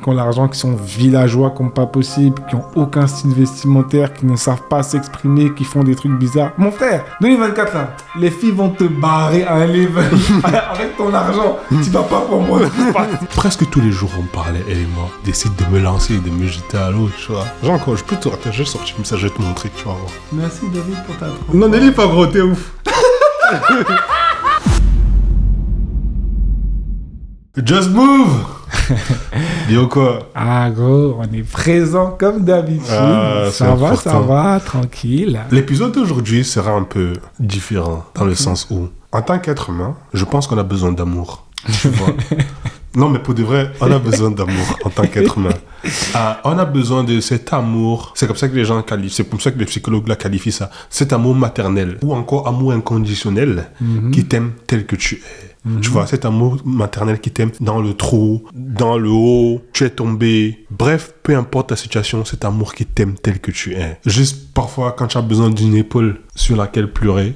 qui ont l'argent, qui sont villageois comme pas possible, qui ont aucun style vestimentaire, qui ne savent pas s'exprimer, qui font des trucs bizarres. Mon frère, 2024 là, les filles vont te barrer à un level avec ton argent. Tu vas pas pour moi. Presque tous les jours, on parlait, elle et moi, d'essayer de me lancer, de me jeter à l'eau, tu vois. Genre, quand je peux te raconter, je vais sortir comme ça, je vais te montrer, tu vas voir. Merci David pour ta trop. Non, Nelly, pas gros, t'es ouf. Just move. Dis-moi quoi? Ah gros, on est présent comme d'habitude. Ça va, tranquille. L'épisode d'aujourd'hui sera un peu différent dans le sens où, en tant qu'être humain, je pense qu'on a besoin d'amour. Tu vois? Non, mais pour de vrai, on a besoin d'amour en tant qu'être humain. On a besoin de cet amour. C'est comme ça que les gens qualifient, c'est comme ça que les psychologues la qualifient ça. Cet amour maternel ou encore amour inconditionnel qui t'aime tel que tu es. Tu vois, cet amour maternel qui t'aime dans le trou, dans le haut, tu es tombé. Bref, peu importe ta situation, cet amour qui t'aime tel que tu es. Juste parfois, quand tu as besoin d'une épaule sur laquelle pleurer,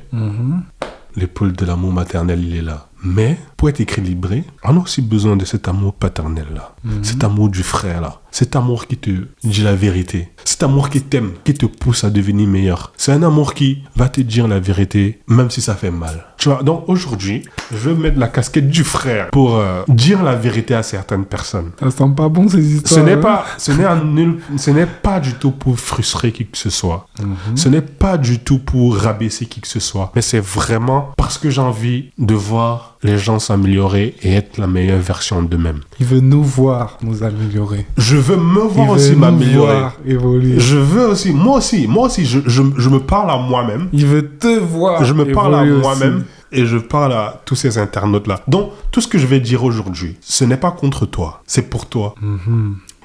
l'épaule de l'amour maternel, il est là. Mais, pour être équilibré, on a aussi besoin de cet amour paternel-là. Cet amour du frère-là. Cet amour qui te dit la vérité. Cet amour qui t'aime, qui te pousse à devenir meilleur. C'est un amour qui va te dire la vérité, même si ça fait mal. Tu vois, donc aujourd'hui, je veux mettre la casquette du frère pour dire la vérité à certaines personnes. Ça sent pas bon ces histoires. Ce n'est pas du tout pour frustrer qui que ce soit. Ce n'est pas du tout pour rabaisser qui que ce soit. Mais c'est vraiment parce que j'ai envie de voir les gens s'améliorer et être la meilleure version d'eux-mêmes. Il veut nous voir nous améliorer. Je veux me voir aussi m'améliorer. Voir évoluer. Je veux aussi, moi aussi, je me parle à moi-même. Il veut te voir. Je me parle à moi-même. Aussi. Et je parle à tous ces internautes-là. Donc, tout ce que je vais dire aujourd'hui, ce n'est pas contre toi, c'est pour toi.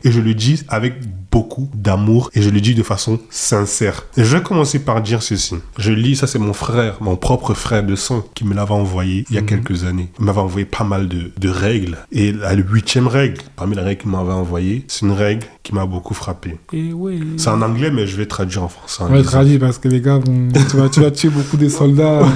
Et je le dis avec beaucoup d'amour et je le dis de façon sincère. Et je vais commencer par dire ceci. Je lis, ça c'est mon frère, mon propre frère de sang qui me l'avait envoyé il y a quelques années. Il m'avait envoyé pas mal de règles. Et la 8e règle, parmi les règles qu'il m'avait envoyées, c'est une règle qui m'a beaucoup frappé. Et oui. C'est en anglais, mais je vais traduire en français. Ouais, traduis parce que les gars, tu vas tuer beaucoup des soldats.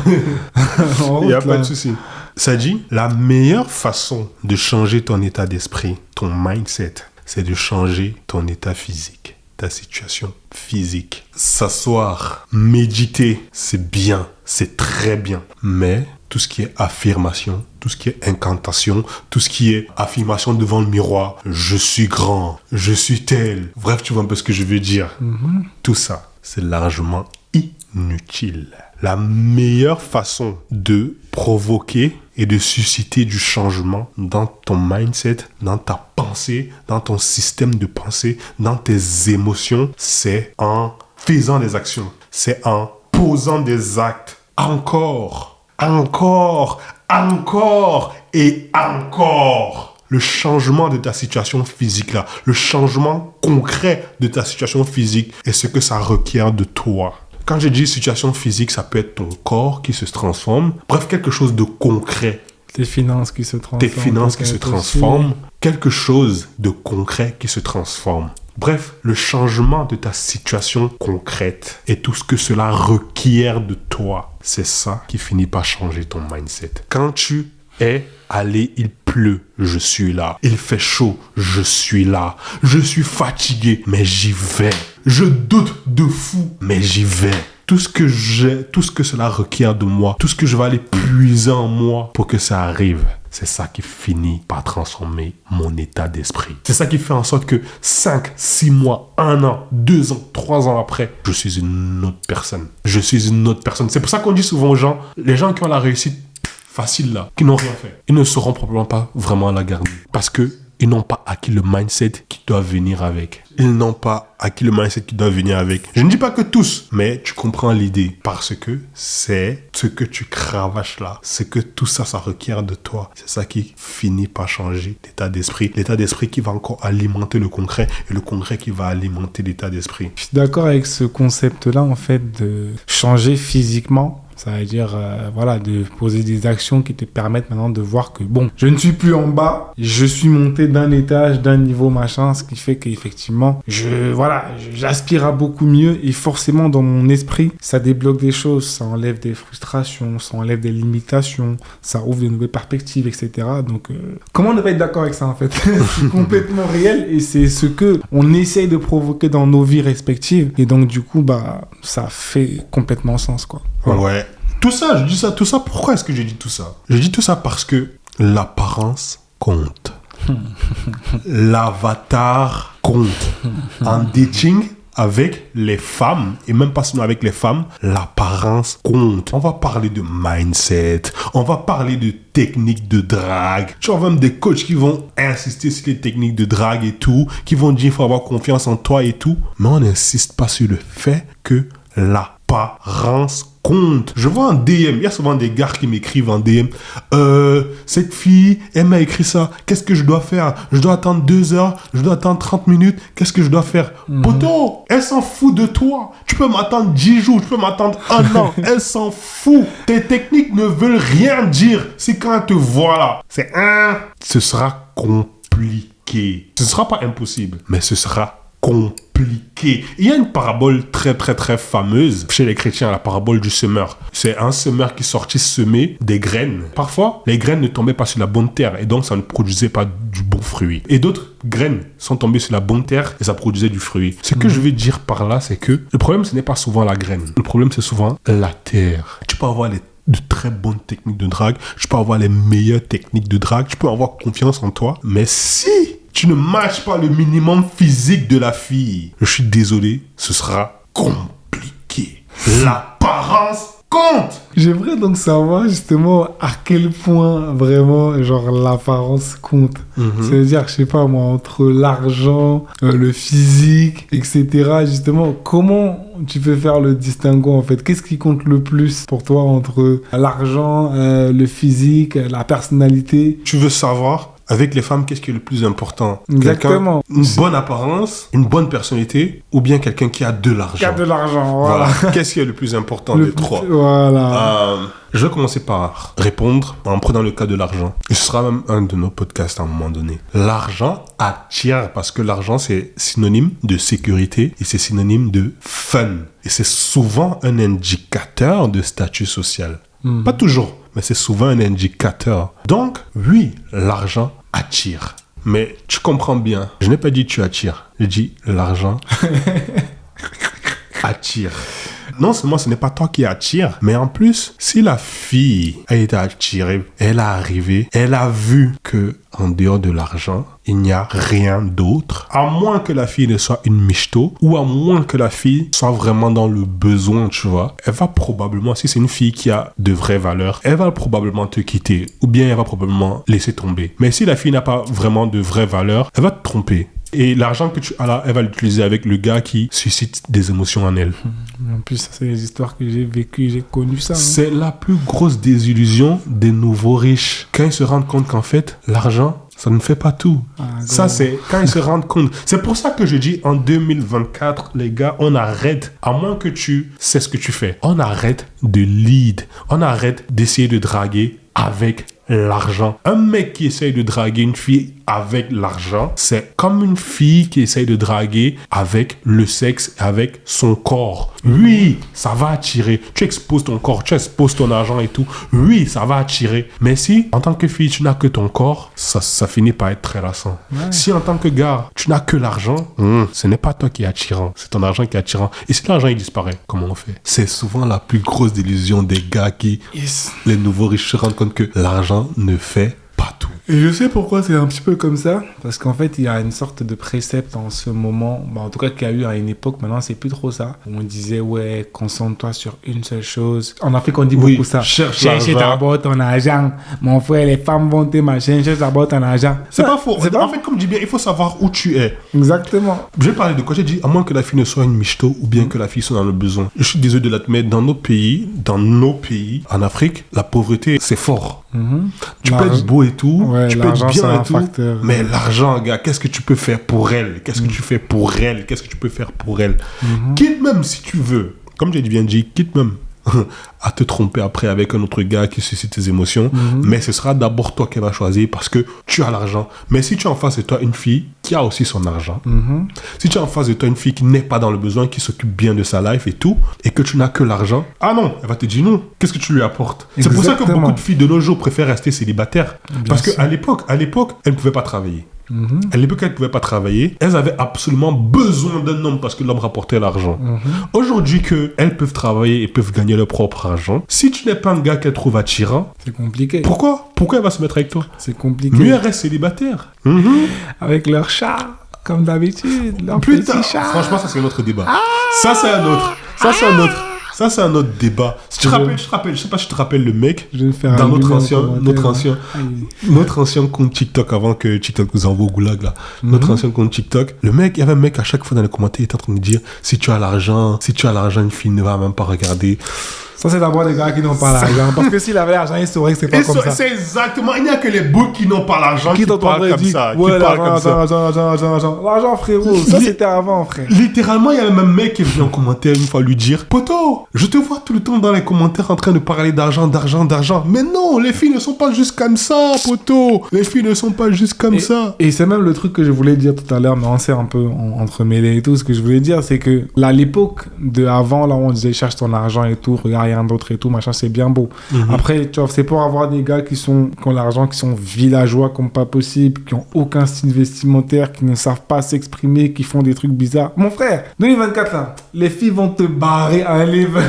Il n'y a pas de souci. Ça dit, la meilleure façon de changer ton état d'esprit, ton mindset, c'est de changer ton état physique, ta situation physique. S'asseoir, méditer, c'est bien, c'est très bien. Mais tout ce qui est affirmation, tout ce qui est incantation, tout ce qui est affirmation devant le miroir, je suis grand, je suis tel. Bref, tu vois un peu ce que je veux dire. Tout ça, c'est largement inutile. La meilleure façon de provoquer et de susciter du changement dans ton mindset, dans ta pensée, dans ton système de pensée, dans tes émotions, c'est en faisant des actions. C'est en posant des actes. Encore et encore. Le changement de ta situation physique là, le changement concret de ta situation physique est ce que ça requiert de toi. Quand je dis situation physique, ça peut être ton corps qui se transforme. Bref, quelque chose de concret. Tes finances qui se transforment. Tes finances qui se transforment. Quelque chose de concret qui se transforme. Bref, le changement de ta situation concrète et tout ce que cela requiert de toi, c'est ça qui finit par changer ton mindset. Quand tu es allé, il pleut, je suis là. Il fait chaud, je suis là. Je suis fatigué, mais j'y vais. Je doute de fou, mais j'y vais. Tout ce que j'ai, tout ce que cela requiert de moi, tout ce que je vais aller puiser en moi pour que ça arrive, c'est ça qui finit par transformer mon état d'esprit. C'est ça qui fait en sorte que 5, 6 mois, 1 an, 2 ans, 3 ans après, je suis une autre personne. Je suis une autre personne. C'est pour ça qu'on dit souvent aux gens, les gens qui ont la réussite facile là, qui n'ont rien fait, ils ne seront probablement pas vraiment à la garder. Parce que ils n'ont pas acquis le mindset qui doit venir avec. Ils n'ont pas acquis le mindset qui doit venir avec. Je ne dis pas que tous, mais tu comprends l'idée. Parce que c'est ce que tu cravaches là. C'est que tout ça, ça requiert de toi. C'est ça qui finit par changer l'état d'esprit. L'état d'esprit qui va encore alimenter le concret. Et le concret qui va alimenter l'état d'esprit. Je suis d'accord avec ce concept-là, en fait, de changer physiquement. Ça veut dire, voilà, de poser des actions qui te permettent maintenant de voir que, bon, je ne suis plus en bas, je suis monté d'un étage, d'un niveau, machin, ce qui fait qu'effectivement, j'aspire à beaucoup mieux et forcément, dans mon esprit, ça débloque des choses, ça enlève des frustrations, ça enlève des limitations, ça ouvre de nouvelles perspectives, etc. Donc, comment ne pas être d'accord avec ça, en fait? C'est complètement réel et c'est ce que on essaye de provoquer dans nos vies respectives et donc, du coup, ça fait complètement sens, quoi. Voilà. Ouais. Tout ça, tout ça, pourquoi est-ce que j'ai dit tout ça? Je dis tout ça parce que l'apparence compte. L'avatar compte. En dating avec les femmes, et même pas seulement avec les femmes, l'apparence compte. On va parler de mindset, on va parler de techniques de drague. Tu vois même des coachs qui vont insister sur les techniques de drague et tout, qui vont dire qu'il faut avoir confiance en toi et tout, mais on n'insiste pas sur le fait que l'apparence compte. Je vois en DM, il y a souvent des gars qui m'écrivent en DM, cette fille, elle m'a écrit ça, qu'est-ce que je dois faire? Je dois attendre 2 heures, je dois attendre 30 minutes, qu'est-ce que je dois faire? Poto, elle s'en fout de toi. Tu peux m'attendre 10 jours, tu peux m'attendre 1 an, elle s'en fout. Tes techniques ne veulent rien dire. C'est quand elle te voit là, ce sera compliqué. Ce ne sera pas impossible, mais ce sera compliqué. Il y a une parabole très très très fameuse chez les chrétiens, la parabole du semeur. C'est un semeur qui sortit semer des graines. Parfois, les graines ne tombaient pas sur la bonne terre et donc ça ne produisait pas du bon fruit. Et d'autres graines sont tombées sur la bonne terre et ça produisait du fruit. Ce que je veux dire par là, c'est que le problème, ce n'est pas souvent la graine. Le problème, c'est souvent la terre. Tu peux avoir de très bonnes techniques de drague, tu peux avoir les meilleures techniques de drague, tu peux avoir confiance en toi, mais si tu ne matches pas le minimum physique de la fille, je suis désolé, ce sera compliqué. L'apparence compte. J'aimerais donc savoir justement à quel point vraiment genre l'apparence compte. C'est-à-dire, je sais pas moi, entre l'argent, le physique, etc. Justement, comment tu peux faire le distinguo en fait? Qu'est-ce qui compte le plus pour toi entre l'argent, le physique, la personnalité? Tu veux savoir avec les femmes, qu'est-ce qui est le plus important? Exactement. Une bonne apparence, une bonne personnalité, ou bien quelqu'un qui a de l'argent? Qui a de l'argent, voilà. Qu'est-ce qui est le plus important des trois? Voilà. Je vais commencer par répondre en prenant le cas de l'argent. Et ce sera même un de nos podcasts à un moment donné. L'argent attire parce que l'argent, c'est synonyme de sécurité et c'est synonyme de fun. Et c'est souvent un indicateur de statut social. Pas toujours, mais c'est souvent un indicateur. Donc, oui, l'argent attire. Mais tu comprends bien, je n'ai pas dit tu attires. J'ai dit l'argent attire. Non seulement ce n'est pas toi qui attire, mais en plus, si la fille a été attirée, elle a arrivé, elle a vu que en dehors de l'argent, il n'y a rien d'autre, à moins que la fille ne soit une michto, ou à moins que la fille soit vraiment dans le besoin, tu vois. Elle va probablement, si c'est une fille qui a de vraies valeurs, elle va probablement te quitter, ou bien elle va probablement laisser tomber. Mais si la fille n'a pas vraiment de vraies valeurs, elle va te tromper. Et l'argent que tu as là, elle va l'utiliser avec le gars qui suscite des émotions en elle. En plus, ça, c'est les histoires que j'ai vécues, j'ai connu ça. C'est la plus grosse désillusion des nouveaux riches. Quand ils se rendent compte qu'en fait, l'argent, ça ne fait pas tout. Ça, c'est quand ils se rendent compte. C'est pour ça que je dis, en 2024, les gars, on arrête, à moins que tu sais ce que tu fais, on arrête de lead. On arrête d'essayer de draguer avec l'argent. Un mec qui essaye de draguer une fille avec l'argent, c'est comme une fille qui essaye de draguer avec le sexe, avec son corps. Oui, ça va attirer. Tu exposes ton corps, tu exposes ton argent et tout. Oui, ça va attirer. Mais si, en tant que fille, tu n'as que ton corps, ça finit par être très lassant. Ouais. Si, en tant que gars, tu n'as que l'argent, ce n'est pas toi qui est attirant. C'est ton argent qui est attirant. Et si l'argent, il disparaît, comment on fait? C'est souvent la plus grosse délusion des gars qui, les nouveaux riches, se rendent compte que l'argent ne fait pas tout. Et je sais pourquoi c'est un petit peu comme ça, parce qu'en fait, il y a une sorte de précepte en ce moment, en tout cas qu'il y a eu à une époque, maintenant c'est plus trop ça, où on disait, ouais, concentre-toi sur une seule chose. En Afrique, on dit beaucoup ça. Cherche d'abord ton argent. Mon frère, les femmes vont te machin, cherche d'abord ton argent. C'est pas faux. En fait, comme je dis bien, il faut savoir où tu es. Exactement. Je vais parler de quoi? J'ai dit, à moins que la fille ne soit une michto, ou bien que la fille soit dans le besoin. Je suis désolé de l'admettre, dans nos pays, en Afrique, la pauvreté, c'est fort. Tu peux être beau et tout, ouais, tu peux être bien et tout, facteur, mais l'argent, gars, qu'est-ce que tu peux faire pour elle? Qu'est-ce que tu fais pour elle? Qu'est-ce que tu peux faire pour elle? Quitte même si tu veux, comme j'ai bien dit, quitte même à te tromper après avec un autre gars qui suscite tes émotions. Mais ce sera d'abord toi qui vas choisir parce que tu as l'argent. Mais si tu as en face de toi une fille qui a aussi son argent, si tu as en face de toi une fille qui n'est pas dans le besoin, qui s'occupe bien de sa life et tout, et que tu n'as que l'argent, ah non, elle va te dire non. Qu'est-ce que tu lui apportes? C'est pour ça que beaucoup de filles de nos jours préfèrent rester célibataires. Parce qu'à l'époque, elles ne pouvaient pas travailler. À l'époque, elles ne pouvaient pas travailler. Elles avaient absolument besoin d'un homme parce que l'homme rapportait l'argent. Aujourd'hui qu'elles peuvent travailler et peuvent gagner leur propre argent, si tu n'es pas un gars qu'elles trouvent attirant, c'est compliqué. Pourquoi elle va se mettre avec toi? C'est compliqué. Mieux elle reste célibataire. Avec leur chat, comme d'habitude. Leur Plus petit tard, chat. franchement, ça c'est un autre débat. Ça c'est un autre débat. Si tu te rappelles, je sais pas si tu te rappelles le mec dans notre ancien compte TikTok avant que TikTok nous envoie au goulag là. Notre ancien compte TikTok, il y avait un mec à chaque fois dans les commentaires, il était en train de dire si tu as l'argent, une fille ne va même pas regarder. Ça, c'est d'abord des gars qui n'ont pas l'argent. Parce que s'il avait l'argent, il saurait que c'est pas comme ça. C'est exactement. Il n'y a que les boucs qui n'ont pas l'argent qui parlent comme ça. Ouais, l'argent, frérot. Ça, c'était avant, frère. Littéralement, il y a même un mec qui est venu en commentaire une fois lui dire Poto, je te vois tout le temps dans les commentaires en train de parler d'argent. Mais non, les filles ne sont pas juste comme ça, poto. Les filles ne sont pas juste comme ça. Et c'est même le truc que je voulais dire tout à l'heure, mais on s'est un peu entremêlé et tout. Ce que je voulais dire, c'est que là, l'époque de avant, là où on disait cherche ton argent et tout, regarde rien d'autre et tout, machin, c'est bien beau. Après, tu vois, c'est pour avoir des gars qui ont l'argent, qui sont villageois comme pas possible, qui ont aucun style vestimentaire, qui ne savent pas s'exprimer, qui font des trucs bizarres. Mon frère, 2024 là, les filles vont te barrer à un level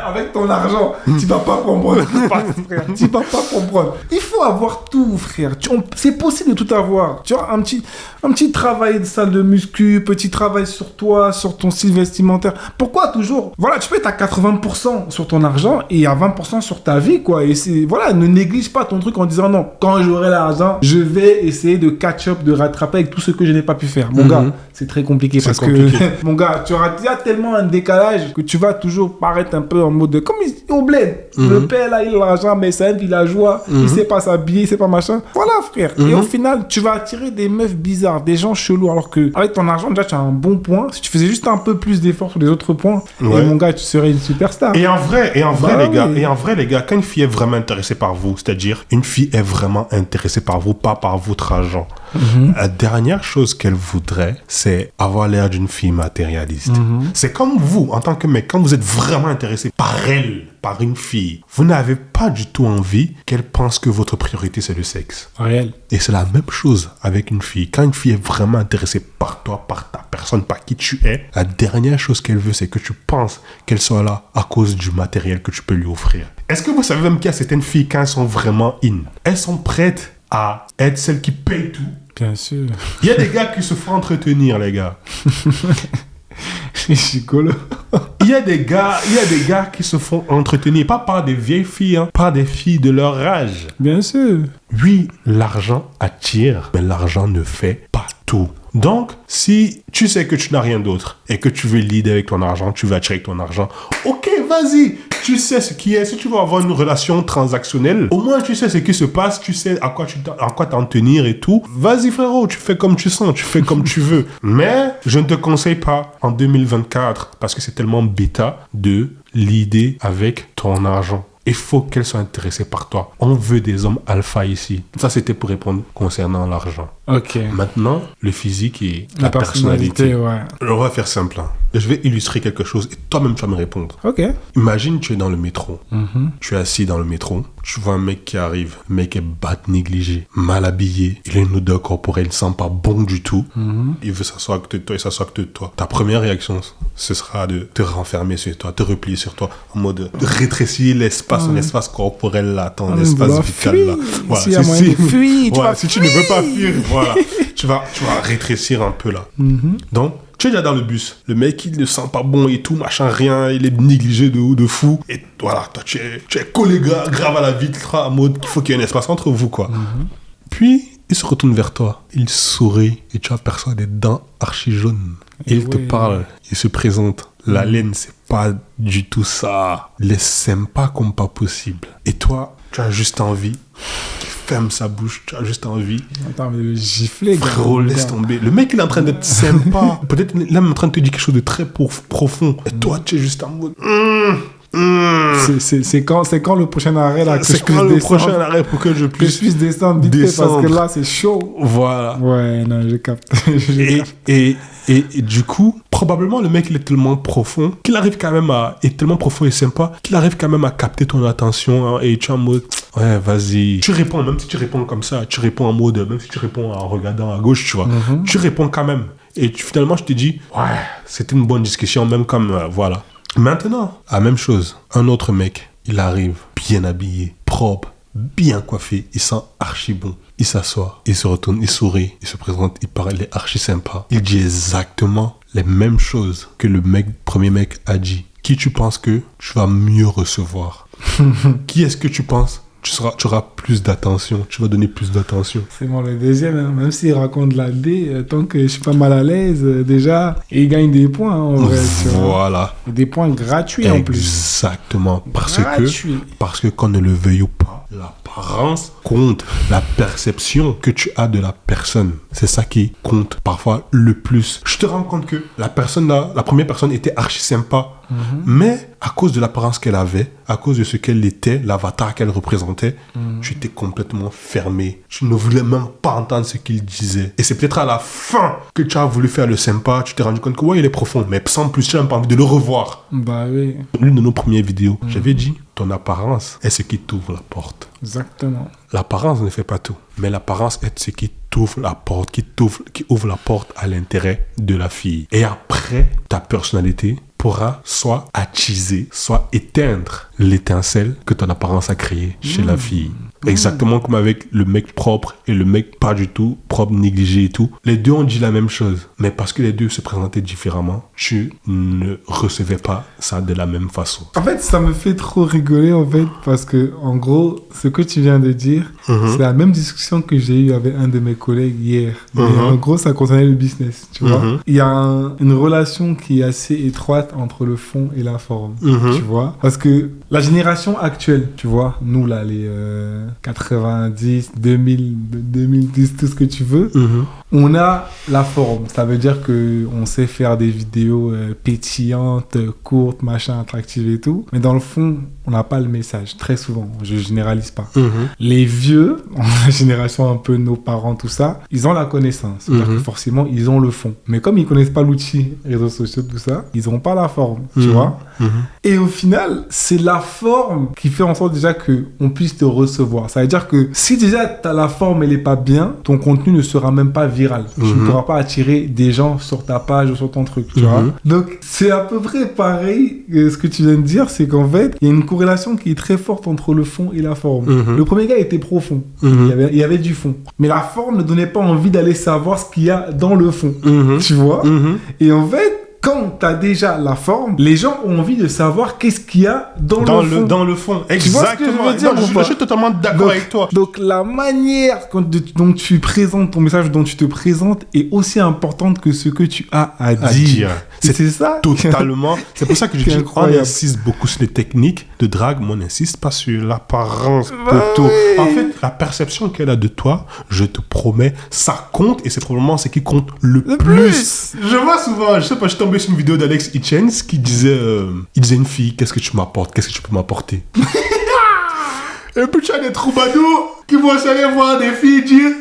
avec ton argent. Tu vas pas comprendre. Tu vas pas comprendre. Il faut avoir tout, frère. C'est possible de tout avoir. Tu vois, un petit travail de salle de muscu, petit travail sur toi, sur ton style vestimentaire. Pourquoi toujours? Voilà, tu peux être à 80% sur ton argent et à 20% sur ta vie, quoi. Et voilà, ne néglige pas ton truc en disant non, quand j'aurai l'argent, je vais essayer de catch up, de rattraper avec tout ce que je n'ai pas pu faire. Mon gars, c'est très compliqué parce que, mon gars, tu auras déjà tellement un décalage que tu vas toujours paraître un peu en mode de, comme au bled. Le père, là, il a l'argent, mais c'est un villageois, il sait pas s'habiller, il sait pas machin. Voilà, frère. Et au final, tu vas attirer des meufs bizarres, des gens chelous, alors que avec ton argent, déjà, tu as un bon point. Si tu faisais juste un peu plus d'efforts sur les autres points, et mon gars, tu serais une superstar. Et en vrai, les gars, quand une fille est vraiment intéressée par vous, c'est-à-dire une fille est vraiment intéressée par vous, pas par votre argent, la dernière chose qu'elle voudrait, c'est avoir l'air d'une fille matérialiste. C'est comme vous, en tant que mec, quand vous êtes vraiment intéressé par elle, par une fille, vous n'avez pas du tout envie qu'elle pense que votre priorité, c'est le sexe. Réel. Et c'est la même chose avec une fille. Quand une fille est vraiment intéressée par toi, par ta personne, par qui tu es, la dernière chose qu'elle veut, c'est que tu penses qu'elle soit là à cause du matériel que tu peux lui offrir. Est-ce que vous savez même qu'il y a certaines filles, quand elles sont vraiment elles sont prêtes à être celles qui payent tout? Bien sûr. Il y a des gars qui se font entretenir, les gars. Il y a des gars qui se font entretenir, pas par des vieilles filles, par des filles de leur âge. Bien sûr. Oui, l'argent attire, mais l'argent ne fait pas tout. Donc, si tu sais que tu n'as rien d'autre et que tu veux lead avec ton argent, tu veux attirer avec ton argent, ok, vas-y. Tu sais ce qui est. Si tu veux avoir une relation transactionnelle, au moins tu sais ce qui se passe, tu sais à quoi t'en tenir et tout. Vas-y frérot, tu fais comme tu sens, tu fais comme tu veux. Mais je ne te conseille pas en 2024, parce que c'est tellement bêta, de leader avec ton argent. Il faut qu'elle soit intéressée par toi. On veut des hommes alpha ici. Ça, c'était pour répondre concernant l'argent. Ok. Maintenant, le physique et la personnalité. Ouais. Alors, on va faire simple. Je vais illustrer quelque chose et toi-même, tu vas me répondre. Ok. Imagine, tu es dans le métro. Tu es assis dans le métro. Tu vois un mec qui arrive. Le mec est bas négligé, mal habillé. Il a une odeur corporelle, il ne sent pas bon du tout. Il veut s'asseoir à côté de toi, il s'assoit à côté de toi. Ta première réaction, ce sera de te renfermer sur toi, te replier sur toi, en mode de rétrécir l'espace, ton espace corporel là, ton espace vital là. Voilà. Si tu ne veux pas fuir, voilà. tu vas rétrécir un peu là. Donc, tu es déjà dans le bus. Le mec, il ne sent pas bon et tout, machin, rien. Il est négligé de fou. Et voilà, toi, tu es collé grave à la vitre, en mode qu'il faut qu'il y ait un espace entre vous, quoi. Puis, il se retourne vers toi. Il sourit et tu aperçois des dents archi jaunes. Et il te parle. Il se présente. La laine, c'est pas du tout ça. Il est sympa comme pas possible. Et toi, tu as juste envie. Ferme sa bouche, tu as juste envie. Attends, mais le gifler, gars. Frérot, laisse tomber. Le mec, il est en train d'être sympa. Peut-être il est même en train de te dire quelque chose de très profond. Et toi, tu es juste en mode... C'est quand le prochain arrêt là que C'est je puisse quand le descendre, prochain arrêt pour que je que je puisse puisse descendre vite fait, parce descendre. que là c'est chaud. Voilà. Ouais, non, je capte. Et du coup, probablement le mec il est tellement profond qu'il arrive quand même est tellement profond et sympa qu'il arrive quand même à capter ton attention, hein, et tu es en mode ouais vas-y. Tu réponds, même si tu réponds comme ça, tu réponds en mode, même si tu réponds en regardant à gauche, tu vois, tu réponds quand même. Et finalement je te dis ouais c'était une bonne discussion, même comme voilà. Maintenant, la même chose, un autre mec, il arrive bien habillé, propre, bien coiffé, il sent archi bon. Il s'assoit, il se retourne, il sourit, il se présente, il parle, il est archi sympa. Il dit exactement les mêmes choses que le premier mec a dit. Qui tu penses que tu vas mieux recevoir? Qui est-ce que tu penses tu auras plus d'attention, tu vas donner plus d'attention? C'est moi le deuxième, hein. Même s'il raconte la D, tant que je suis pas mal à l'aise, déjà, il gagne des points, hein, en vrai. Tu vois. Voilà. Et des points gratuits en plus. Exactement. Gratuit. Parce que qu'on ne le veuille ou pas, l'apparence compte, la perception que tu as de la personne. C'est ça qui compte parfois le plus. Je te rends compte que la personne là, la première personne était archi sympa. Mais à cause de l'apparence qu'elle avait, à cause de ce qu'elle était, l'avatar qu'elle représentait, tu étais complètement fermé. Tu ne voulais même pas entendre ce qu'il disait. Et c'est peut-être à la fin que tu as voulu faire le sympa, tu t'es rendu compte que ouais, il est profond, mais sans plus, tu n'as pas envie de le revoir. Bah oui. L'une de nos premières vidéos, j'avais dit, ton apparence est ce qui t'ouvre la porte. Exactement. L'apparence ne fait pas tout, mais l'apparence est ce qui t'ouvre la porte, qui ouvre la porte à l'intérêt de la fille. Et après, ta personnalité pourra soit attiser, soit éteindre l'étincelle que ton apparence a créée chez la fille. Exactement comme avec le mec propre et le mec pas du tout propre, négligé et tout. Les deux ont dit la même chose, mais parce que les deux se présentaient différemment, tu ne recevais pas ça de la même façon. En fait, ça me fait trop rigoler, en fait, parce que, en gros, ce que tu viens de dire, c'est la même discussion que j'ai eue avec un de mes collègues hier. Mais en gros, ça concernait le business, tu vois. Il y a une relation qui est assez étroite entre le fond et la forme, tu vois. Parce que la génération actuelle, tu vois, nous là, les 90, 2000, 2010, tout ce que tu veux, on a la forme. Ça veut dire qu'on sait faire des vidéos pétillantes, courtes, machin, attractives et tout. Mais dans le fond, on n'a pas le message, très souvent. Je généralise pas. Les vieux, la génération un peu nos parents, tout ça, ils ont la connaissance. C'est-à-dire que forcément, ils ont le fond. Mais comme ils connaissent pas l'outil, réseaux sociaux, tout ça, ils n'ont pas la forme, tu vois. Et au final, c'est la forme qui fait en sorte déjà qu'on puisse te recevoir. Ça veut dire que si déjà la forme, elle est pas bien, ton contenu ne sera même pas viral. Tu ne pourras pas attirer des gens sur ta page ou sur ton truc, tu vois. Donc, c'est à peu près pareil que ce que tu viens de dire, c'est qu'en fait, il y a une corrélation qui est très forte entre le fond et la forme. Le premier gars était profond. Il y avait du fond. Mais la forme ne donnait pas envie d'aller savoir ce qu'il y a dans le fond. Tu vois. Et en fait, quand tu as déjà la forme, les gens ont envie de savoir qu'est-ce qu'il y a dans le fond. Dans le fond, exactement. Tu vois ce que je veux dire, je suis totalement d'accord avec toi. Donc, la manière dont tu présentes ton message, dont tu te présentes, est aussi importante que ce que tu as à dire. C'est ça. Totalement. C'est pour ça que je dis qu'on insiste beaucoup sur les techniques de drague, mais on n'insiste pas sur l'apparence. Oui. En fait, la perception qu'elle a de toi, je te promets, ça compte et c'est probablement ce qui compte le plus. Je vois souvent, je sais pas, je suis tombé sur une vidéo d'Alex Hitchens qui disait une fille, qu'est-ce que tu m'apportes, qu'est-ce que tu peux m'apporter? Et puis tu as des troubadours qui vont aller voir des filles dire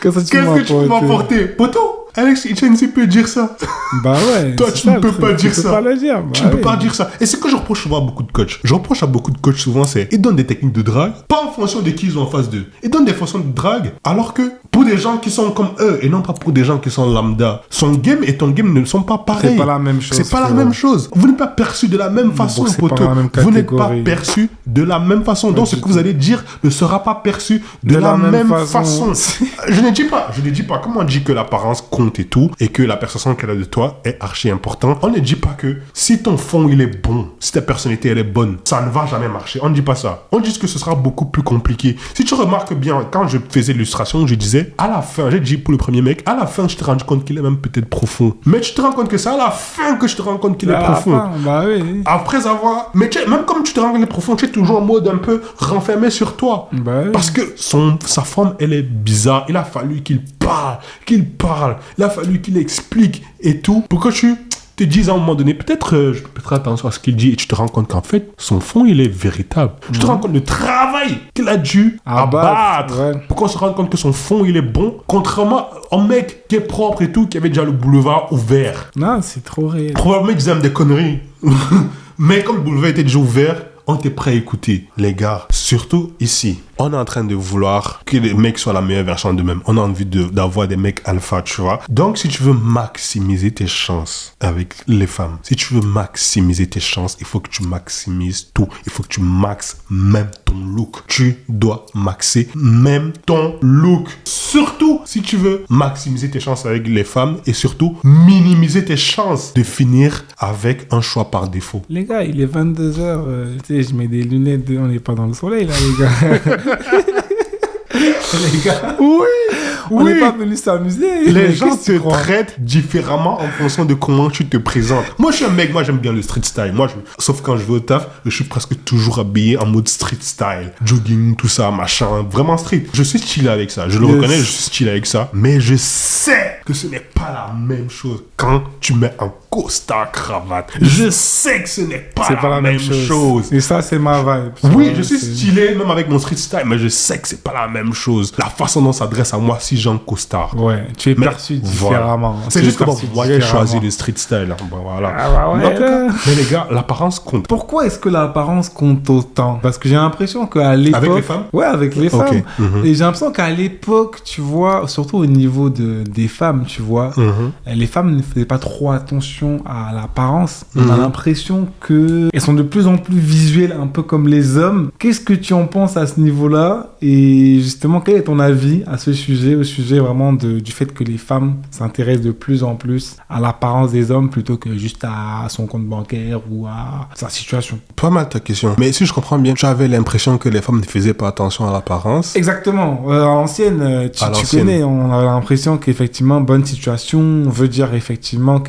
qu'est-ce que tu peux m'apporter? Poto, Alex Hitchens, il peut dire ça. Bah ouais. Toi, tu ne peux pas dire ça. Tu peux pas le dire. Tu ne peux pas dire ça. Et c'est ce que je reproche souvent à beaucoup de coachs. Je reproche à beaucoup de coachs souvent, c'est ils donnent des techniques de drague, pas en fonction de qui ils ont en face d'eux. Ils donnent des façons de drague, alors que pour des gens qui sont comme eux, et non pas pour des gens qui sont lambda, son game et ton game ne sont pas pareils. C'est pas la même chose. C'est pas la même chose. Vous n'êtes pas perçu de la même façon, poto. Vous n'êtes pas perçu de la même façon. Donc, ce que vous allez dire ne sera pas perçu de la même façon. Je ne dis pas, comment on dit que l'apparence compte et tout, et que la perception qu'elle a de toi est archi important. On ne dit pas que si ton fond il est bon, si ta personnalité elle est bonne, ça ne va jamais marcher. On ne dit pas ça. On dit que ce sera beaucoup plus compliqué. Si tu remarques bien, quand je faisais l'illustration, je disais, à la fin, j'ai dit pour le premier mec, à la fin, je te rends compte qu'il est même peut-être profond. Mais tu te rends compte que c'est à la fin que je te rends compte qu'il est profond. Bah oui. Après avoir... Mais même comme tu te rends compte qu'il est profond, tu es toujours en mode un peu renfermé sur toi. Bah oui. Parce que sa forme, elle est bizarre. Il a fallu qu'il parle. Il a fallu qu'il explique et tout pour que tu te disent à un moment donné, peut-être je peux faire attention à ce qu'il dit et tu te rends compte qu'en fait, son fond, il est véritable. Tu te rends compte du travail qu'il a dû abattre pour qu'on se rende compte que son fond, il est bon. Contrairement au mec qui est propre et tout, qui avait déjà le boulevard ouvert. Non, c'est trop réel. Probablement qu'ils aiment des conneries. Mais comme le boulevard était déjà ouvert, on était prêt à écouter. Les gars, surtout ici, on est en train de vouloir que les mecs soient la meilleure version d'eux-mêmes. On a envie d'avoir des mecs alpha, tu vois. Donc, si tu veux maximiser tes chances avec les femmes, si tu veux maximiser tes chances, il faut que tu maximises tout. Il faut que tu maxes même ton look. Tu dois maxer même ton look. Surtout si tu veux maximiser tes chances avec les femmes et surtout minimiser tes chances de finir avec un choix par défaut. Les gars, il est 22h. Je mets des lunettes, on n'est pas dans le soleil là, les gars. Les gars, on n'est pas venu s'amuser. Les gens te traitent différemment en fonction de comment tu te présentes. Moi, je suis un mec, moi j'aime bien le street style. Sauf quand je vais au taf, je suis presque toujours habillé en mode street style. Jogging, tout ça, machin, vraiment street. Je suis stylé avec ça, je le reconnais, je suis stylé avec ça. Mais je sais que ce n'est pas la même chose quand tu mets un costard cravate. Je sais que ce n'est pas la même chose. Et ça, c'est ma vibe. Oui, je suis stylé même avec mon street style, mais je sais que c'est pas la même chose. La façon dont on s'adresse à moi si j'ai un costard. Ouais, tu es perçu différemment. Voilà. C'est juste que moi, j'ai choisi le street style. Bon, voilà. Mais les gars, l'apparence compte. Pourquoi est-ce que l'apparence compte autant? Parce que j'ai l'impression qu'à l'époque... Avec les femmes? Ouais, avec les femmes. Et j'ai l'impression qu'à l'époque, tu vois, surtout au niveau des femmes, tu vois, les femmes ne faisaient pas trop attention à l'apparence. On a l'impression qu'elles sont de plus en plus visuelles, un peu comme les hommes. Qu'est-ce que tu en penses à ce niveau-là? Et justement, quel est ton avis à ce sujet, au sujet vraiment du fait que les femmes s'intéressent de plus en plus à l'apparence des hommes plutôt que juste à son compte bancaire ou à sa situation? Pas mal ta question. Mais si je comprends bien, tu avais l'impression que les femmes ne faisaient pas attention à l'apparence. Exactement. À l'ancienne, tu connais, on a l'impression qu'effectivement, bonne situation veut dire effectivement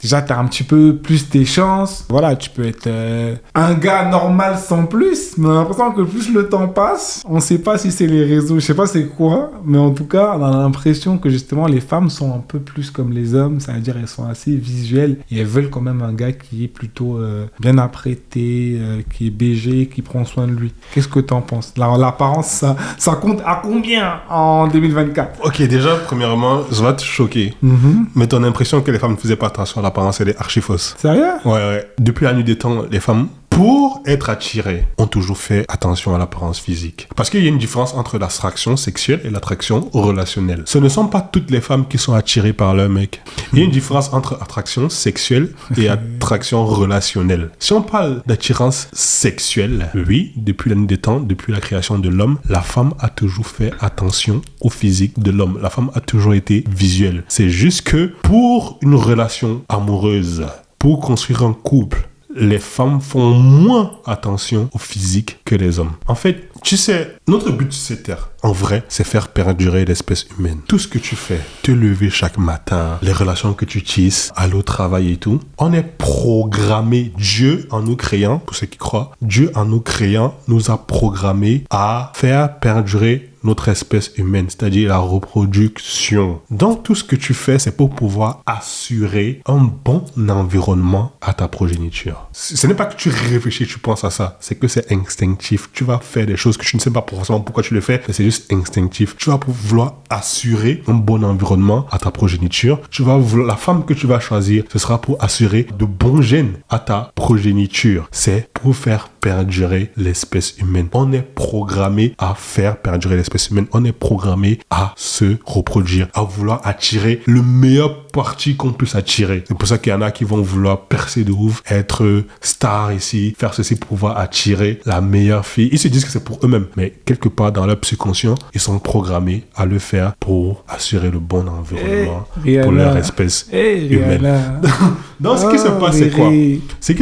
déjà, tu as un petit peu plus tes chances. Voilà, tu peux être un gars normal sans plus, mais on a l'impression que plus le temps passe, on sait pas si c'est les réseaux, je sais pas c'est quoi, mais en tout cas, on a l'impression que justement, les femmes sont un peu plus comme les hommes, c'est-à-dire elles sont assez visuelles et elles veulent quand même un gars qui est plutôt bien apprêté, qui est BG, qui prend soin de lui. Qu'est-ce que t'en penses? L'apparence, ça compte à combien en 2024? Ok, déjà, premièrement, ça va te choquer. Mais ton impression que les femmes ne faisaient pas attention à l'apparence, elle est archi fausse. Sérieux? Ouais. Depuis la nuit des temps, les femmes, pour être attirées, ont toujours fait attention à l'apparence physique. Parce qu'il y a une différence entre l'attraction sexuelle et l'attraction relationnelle. Ce ne sont pas toutes les femmes qui sont attirées par leur mec. Il y a une différence entre attraction sexuelle et attraction relationnelle. Si on parle d'attirance sexuelle, oui, depuis la nuit des temps, depuis la création de l'homme, la femme a toujours fait attention au physique de l'homme. La femme a toujours été visuelle. C'est juste que pour une relation amoureuse, pour construire un couple, les femmes font moins attention au physique que les hommes. En fait, tu sais, notre but sur cette terre, en vrai, c'est faire perdurer l'espèce humaine. Tout ce que tu fais, te lever chaque matin, les relations que tu tisses, aller au travail et tout, on est programmé. Dieu, en nous créant, pour ceux qui croient, Dieu, en nous créant, nous a programmé à faire perdurer notre espèce humaine, c'est-à-dire la reproduction. Donc, tout ce que tu fais, c'est pour pouvoir assurer un bon environnement à ta progéniture. Ce n'est pas que tu réfléchis, tu penses à ça. C'est que c'est instinctif. Tu vas faire des choses que tu ne sais pas forcément pourquoi tu le fais, mais c'est juste instinctif. Tu vas vouloir assurer un bon environnement à ta progéniture. La femme que tu vas choisir, ce sera pour assurer de bons gènes à ta progéniture. C'est pour faire perdurer l'espèce humaine. On est programmé à faire perdurer l'espèce humaine. On est programmé à se reproduire, à vouloir attirer le meilleur parti qu'on puisse attirer. C'est pour ça qu'il y en a qui vont vouloir percer de ouf, être star ici, faire ceci pour pouvoir attirer la meilleure fille. Ils se disent que c'est pour eux-mêmes, mais quelque part dans leur subconscient, ils sont programmés à le faire pour assurer le bon environnement pour leur espèce humaine. Donc, ce qui se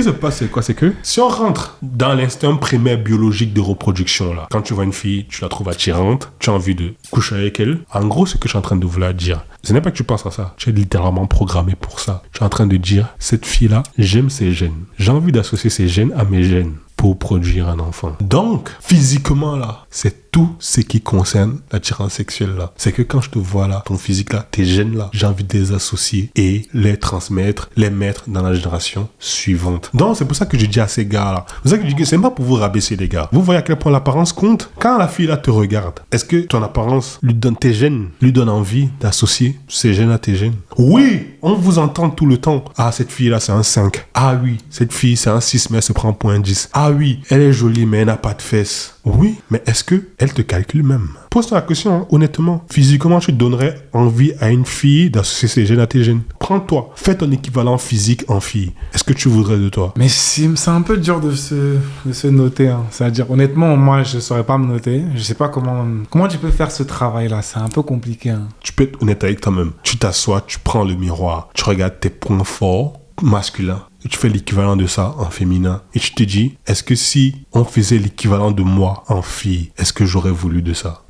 passe, c'est quoi? C'est que si on rentre dans l'instinct primaire biologique de reproduction, là, quand tu vois une fille, tu la trouves attirante, tu as envie de coucher avec elle. En gros, ce que je suis en train de vouloir dire, ce n'est pas que tu penses à ça. Tu es littéralement programmé pour ça. Tu es en train de dire, cette fille-là, j'aime ses gènes. J'ai envie d'associer ses gènes à mes gènes. pour produire un enfant. Donc, physiquement là, c'est tout ce qui concerne l'attirance sexuelle là. C'est que quand je te vois là, ton physique là, tes gènes là, j'ai envie de les associer et les transmettre, les mettre dans la génération suivante. Donc, c'est pour ça que je dis à ces gars là, c'est pour ça que je dis que c'est pas pour vous rabaisser les gars. Vous voyez à quel point l'apparence compte. Quand la fille là te regarde, est-ce que ton apparence lui donne tes gènes, lui donne envie d'associer ces gènes à tes gènes? Oui, on vous entend tout le temps. Ah, cette fille là, c'est un 5. Ah oui, cette fille, c'est un 6, mais elle se prend pour un 10. Ah oui, elle est jolie, mais elle n'a pas de fesses. Oui, mais est-ce que elle te calcule même? Pose-toi la question, hein, honnêtement. Physiquement, tu donnerais envie à une fille d'associer ses gènes à tes gènes. Prends-toi, fais ton équivalent physique en fille. Est-ce que tu voudrais de toi? Mais c'est un peu dur de se noter. Hein. C'est-à-dire, honnêtement, moi, je ne saurais pas me noter. Je ne sais pas comment tu peux faire ce travail-là. C'est un peu compliqué. Hein. Tu peux être honnête avec toi-même. Tu t'assois, tu prends le miroir, tu regardes tes points forts masculins. Et tu fais l'équivalent de ça en féminin. Et tu te dis, est-ce que si on faisait l'équivalent de moi en fille, est-ce que j'aurais voulu de ça?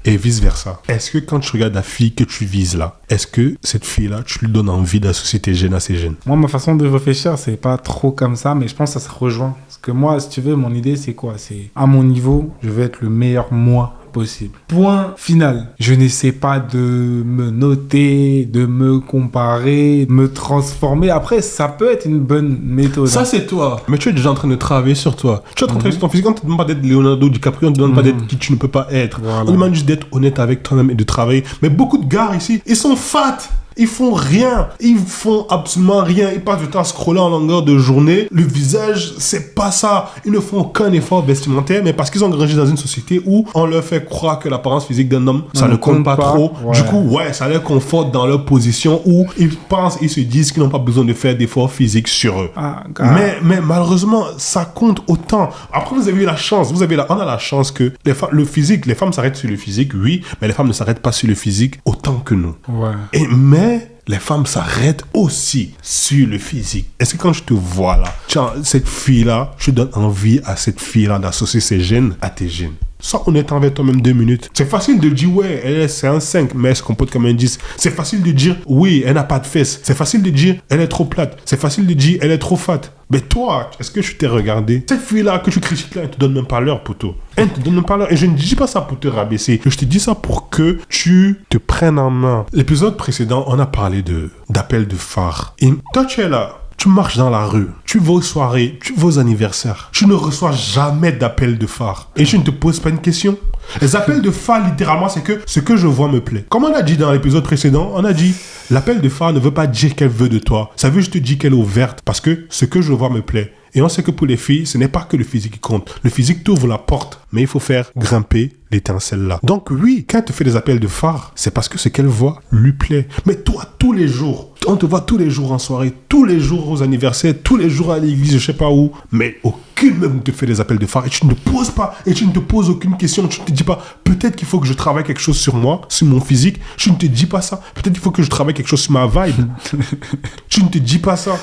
Et vice-versa. Est-ce que quand tu regardes la fille que tu vises là, est-ce que cette fille-là, tu lui donnes envie d'associer tes gènes à ses gènes? Moi, ma façon de réfléchir, c'est pas trop comme ça, mais je pense que ça se rejoint. Parce que moi, si tu veux, mon idée, c'est quoi? C'est à mon niveau, je veux être le meilleur moi possible. Point final. Je n'essaie pas de me noter, de me comparer, de me transformer. Après, ça peut être une bonne méthode. Ça, c'est toi. Mais tu es déjà en train de travailler sur toi. Tu es en train de travailler sur ton physique. On ne te demande pas d'être Leonardo DiCaprio, on ne te demande pas d'être qui tu ne peux pas être. Voilà. On te demande juste d'être honnête avec toi-même et de travailler. Mais beaucoup de gars ici, ils sont fat. Ils font rien. Ils font absolument rien. Ils passent du temps à scroller en longueur de journée. Le visage, c'est pas ça. Ils ne font aucun effort vestimentaire, mais parce qu'ils ont grandi dans une société où on leur fait croire que l'apparence physique d'un homme, ça ne compte pas trop. Ouais. Du coup, ouais, ça les conforte dans leur position où ils pensent, ils se disent qu'ils n'ont pas besoin de faire d'efforts physiques sur eux. Mais malheureusement, ça compte autant. Après, vous avez eu la chance. On a la chance que le physique, les femmes s'arrêtent sur le physique, oui, mais les femmes ne s'arrêtent pas sur le physique autant que nous. Ouais. Mais les femmes s'arrêtent aussi sur le physique. Est-ce que quand je te vois là, tiens, cette fille-là, je donne envie à cette fille-là d'associer ses gènes à tes gènes? Sois honnête envers toi-même 2 minutes. C'est facile de dire, ouais, c'est un 5, mais elle se comporte comme un 10. C'est facile de dire, oui, elle n'a pas de fesses. C'est facile de dire, elle est trop plate. C'est facile de dire, elle est trop fat. Mais toi, est-ce que je t'ai regardé? Cette fille-là que tu critiques là, elle te donne même pas l'heure, poteau. Elle te donne même pas l'heure. Et je ne dis pas ça pour te rabaisser. Je te dis ça pour que tu te prennes en main. L'épisode précédent, on a parlé d'appel de phare. Et toi, tu es là. Tu marches dans la rue, tu vas aux soirées, tu vas aux anniversaires. Tu ne reçois jamais d'appel de phare. Et tu ne te poses pas une question. Les appels de phare, littéralement, c'est que ce que je vois me plaît. Comme on a dit dans l'épisode précédent, on a dit, l'appel de phare ne veut pas dire qu'elle veut de toi. Ça veut juste dire qu'elle est ouverte parce que ce que je vois me plaît. Et on sait que pour les filles, ce n'est pas que le physique qui compte. Le physique t'ouvre la porte, mais il faut faire grimper l'étincelle là. Donc oui, quand elle te fait des appels de phare, c'est parce que ce qu'elle voit lui plaît. Mais toi, tous les jours, on te voit tous les jours en soirée, tous les jours aux anniversaires, tous les jours à l'église, je sais pas où, mais aucune même ne te fait des appels de phare et tu ne te poses pas, et tu ne te poses aucune question. Tu ne te dis pas, peut-être qu'il faut que je travaille quelque chose sur moi, sur mon physique. Tu ne te dis pas ça. Peut-être qu'il faut que je travaille quelque chose sur ma vibe. Tu ne te dis pas ça.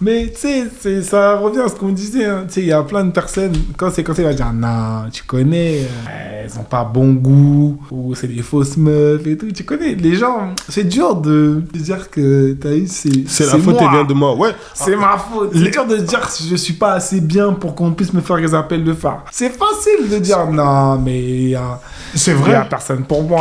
Mais tu sais, ça revient à ce qu'on disait. Hein. Tu sais, il y a plein de personnes, quand il va dire, non, tu connais, elles ont pas bon goût, ou c'est des fausses meufs et tout. Tu connais, les gens, c'est dur de dire que t'as eu, c'est la faute, elle vient de moi. Ouais. C'est ma faute. C'est dur de dire que je suis pas assez bien pour qu'on puisse me faire des appels de phare. C'est facile de dire, non, mais c'est vrai. Il y a personne pour moi.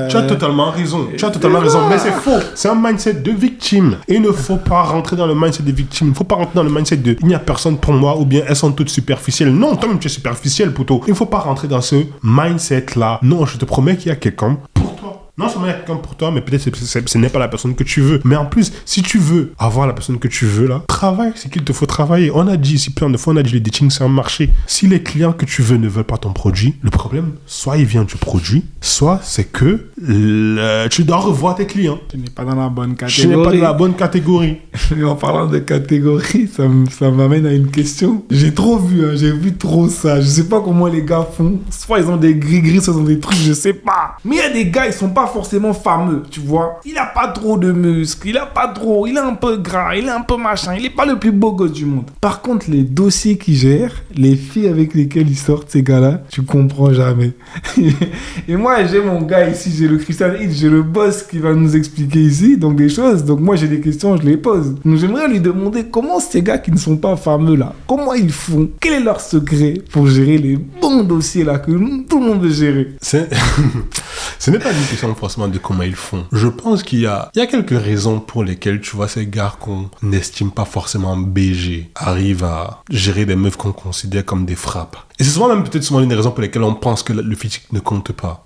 Tu as totalement raison. Tu as totalement raison. Mais c'est faux. C'est un mindset de victime. Et il ne faut pas rentrer dans le mindset de victime. Il ne faut pas rentrer dans le mindset de il n'y a personne pour moi ou bien elles sont toutes superficielles. Non, toi-même tu es superficiel, poteau. Il ne faut pas rentrer dans ce mindset-là. Non, je te promets qu'il y a quelqu'un pour toi. Non seulement il y a quelqu'un pour toi, mais peut-être ce n'est pas la personne que tu veux. Mais en plus, si tu veux avoir la personne que tu veux là, travaille, c'est qu'il te faut travailler. On a dit ici plein de fois, on a dit le dating c'est un marché. Si les clients que tu veux ne veulent pas ton produit, le problème, soit il vient du produit, soit c'est que tu dois revoir tes clients. Tu n'es pas dans la bonne catégorie. Je n'ai pas dans la bonne catégorie. Mais en parlant de catégorie, ça m'amène à une question. J'ai trop vu, hein, j'ai vu trop ça. Je sais pas comment les gars font. Soit ils ont des gris-gris, soit ils ont des trucs, je sais pas. Mais il y a des gars, ils sont pas forcément fameux, tu vois. Il a pas trop de muscles, il est un peu gras, il est un peu machin, il est pas le plus beau gosse du monde. Par contre, les dossiers qu'il gère, les filles avec lesquelles ils sortent, ces gars-là, tu comprends jamais. Et moi, j'ai mon gars ici, j'ai le Christian Hitch, j'ai le boss qui va nous expliquer ici, donc des choses. Donc moi, j'ai des questions, je les pose. Donc j'aimerais lui demander comment ces gars qui ne sont pas fameux là, comment ils font, quel est leur secret pour gérer les bons dossiers là que tout le monde veut gérer. Ce n'est pas une question forcément de comment ils font. Je pense qu'il y a quelques raisons pour lesquelles, tu vois, ces gars qu'on n'estime pas forcément BG arrivent à gérer des meufs qu'on considère comme des frappes. Et c'est souvent même peut-être souvent une des raisons pour lesquelles on pense que le physique ne compte pas.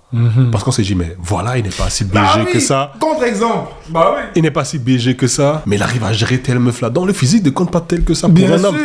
Parce qu'on s'est dit, mais voilà, il n'est pas si BG que ça. Contre-exemple. Bah oui. Il n'est pas si BG que ça, mais il arrive à gérer telle meuf là. Donc le physique ne compte pas tel que ça pour un homme.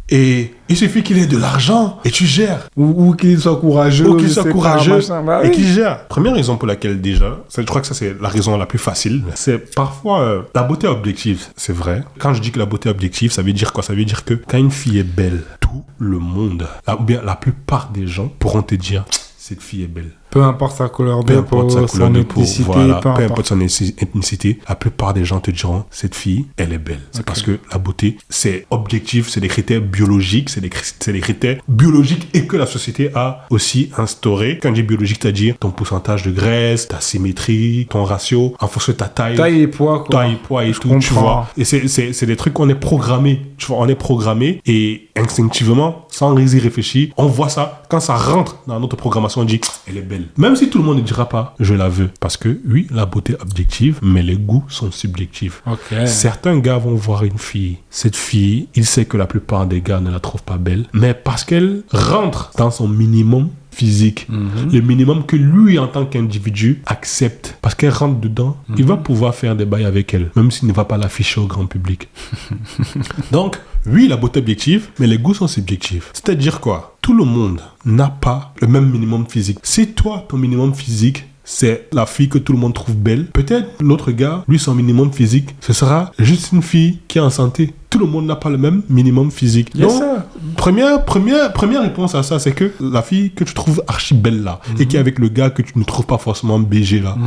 Et il suffit qu'il ait de l'argent et tu gères. Ou qu'il soit courageux. Ou qu'il soit courageux bah et qu'il gère. Première raison pour laquelle déjà, je crois que ça c'est la raison la plus facile, c'est parfois la beauté objective, c'est vrai. Quand je dis que la beauté objective, ça veut dire quoi? Ça veut dire que quand une fille est belle, tout le monde, ou bien la plupart des gens pourront te dire, cette fille est belle. Peu importe sa couleur de peau, son ethnicité, voilà, peu importe son ethnicité, la plupart des gens te diront, cette fille, elle est belle. C'est parce que la beauté, c'est objectif, c'est des critères biologiques, c'est des critères biologiques et que la société a aussi instauré. Quand je dis biologique, c'est-à-dire ton pourcentage de graisse, ta symétrie, ton ratio, en fonction de ta taille. Taille et poids, quoi. Taille et poids et tout, tu vois. Et c'est des trucs qu'on est programmé. Tu vois, on est programmé et instinctivement, sans y réfléchir, on voit ça. Quand ça rentre dans notre programmation, on dit, elle est belle. Même si tout le monde ne dira pas, je la veux. Parce que oui, la beauté est objective, mais les goûts sont subjectifs. Okay. Certains gars vont voir une fille. Cette fille, il sait que la plupart des gars ne la trouvent pas belle. Mais parce qu'elle rentre dans son minimum physique, le minimum que lui, en tant qu'individu, accepte. Parce qu'elle rentre dedans, il va pouvoir faire des bails avec elle, même s'il ne va pas l'afficher au grand public. Donc, oui, la beauté objective, mais les goûts sont subjectifs. C'est-à-dire quoi? Tout le monde n'a pas le même minimum physique. Si toi, ton minimum physique, c'est la fille que tout le monde trouve belle, peut-être l'autre gars, lui, son minimum physique, ce sera juste une fille qui est en santé. Tout le monde n'a pas le même minimum physique. Yes, donc, première réponse à ça, c'est que la fille que tu trouves archi belle là, et qui est avec le gars que tu ne trouves pas forcément BG là,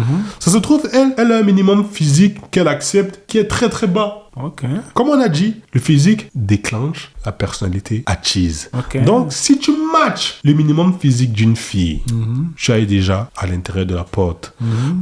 ça se trouve, elle a un minimum physique qu'elle accepte qui est très très bas. Okay. Comme on a dit, le physique déclenche la personnalité acquise. Okay. Donc, si tu matches le minimum physique d'une fille, tu es déjà à l'intérieur de la porte.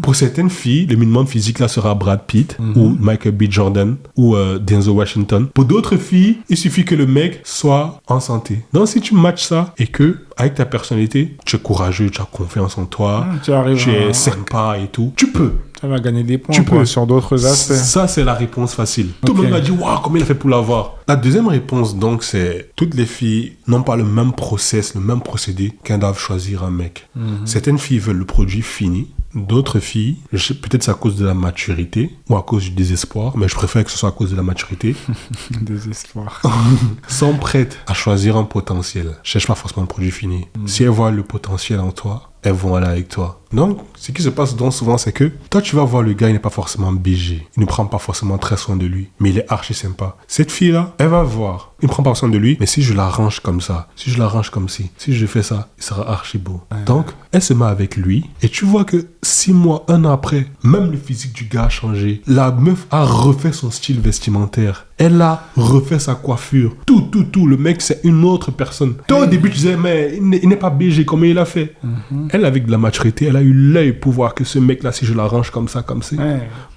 Pour certaines filles, le minimum physique là sera Brad Pitt ou Michael B. Jordan ou Denzel Washington. Pour d'autres filles, il suffit que le mec soit en santé. Donc, si tu matches ça et que avec ta personnalité, tu es courageux, tu as confiance en toi, tu es sympa et tout, tu peux. Ça va gagner des points sur d'autres aspects. Ça, c'est la réponse facile. Tout le monde m'a dit, waouh, comment il a fait pour l'avoir? La deuxième réponse, donc, c'est toutes les filles n'ont pas le même process, le même procédé qu'elles doivent choisir un mec. Certaines filles veulent le produit fini. D'autres filles, peut-être c'est à cause de la maturité ou à cause du désespoir, mais je préfère que ce soit à cause de la maturité. Désespoir. Sont prêtes à choisir un potentiel. Je cherche pas forcément le produit fini. Si elles voient le potentiel en toi, elles vont aller avec toi. Donc, ce qui se passe donc souvent, c'est que toi, tu vas voir le gars, il n'est pas forcément BG. Il ne prend pas forcément très soin de lui, mais il est archi sympa. Cette fille-là, elle va voir. Il ne prend pas soin de lui, mais si je l'arrange comme ça, si je l'arrange comme ci, si je fais ça, il sera archi beau. Donc, elle se met avec lui, et tu vois que 6 mois, 1 an après, même le physique du gars a changé. La meuf a refait son style vestimentaire. Elle a refait sa coiffure. Tout. Le mec, c'est une autre personne. Toi, au début, tu disais, mais il n'est pas BG, comment il a fait? Elle, avec de la maturité, elle a eu l'œil pour voir que ce mec-là, si je l'arrange comme ça, comme ça.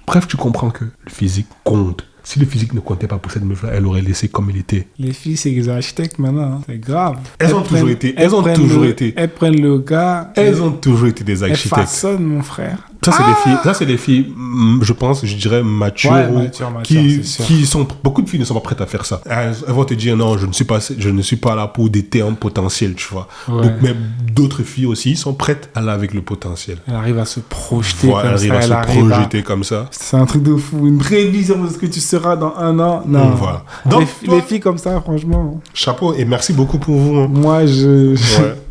Bref, tu comprends que le physique compte. Si le physique ne comptait pas pour cette meuf-là, elle aurait laissé comme il était. Les filles, c'est des architectes maintenant. Hein. C'est grave. Elles ont toujours été. Elles prennent le gars. Elles ont toujours été des architectes. Elles façonnent, mon frère. Ça, c'est des filles, je pense, je dirais, matures, qui sont, beaucoup de filles ne sont pas prêtes à faire ça. Elles vont te dire, non, je ne suis pas là pour des termes potentiels, tu vois. Donc, mais d'autres filles aussi sont prêtes à aller avec le potentiel. Elle arrive à se projeter comme ça. C'est un truc de fou. Une prévision de ce que tu seras dans 1 an. Non. Voilà. Donc, les filles comme ça, franchement. Chapeau et merci beaucoup pour vous. Hein. Moi, je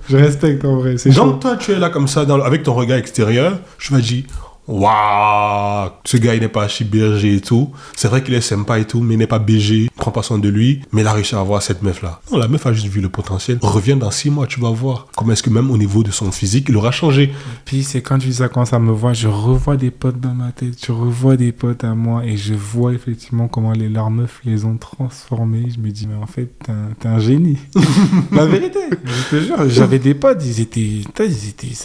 respecte en vrai. Donc, toi, tu es là comme ça, avec ton regard extérieur. Je me dis, waouh, ce gars il n'est pas archi berger et tout. C'est vrai qu'il est sympa et tout, mais il n'est pas BG, il prend pas soin de lui, mais il a réussi à avoir cette meuf là. Non, la meuf a juste vu le potentiel. Reviens dans 6 mois, tu vas voir comment est-ce que même au niveau de son physique, il aura changé. Puis c'est quand tu dis ça, quand ça me voit, je revois des potes dans ma tête, je revois des potes à moi et je vois effectivement comment leurs meufs les ont transformés. Je me dis, mais en fait, t'es un génie. La vérité, je te jure, j'avais des potes, ils étaient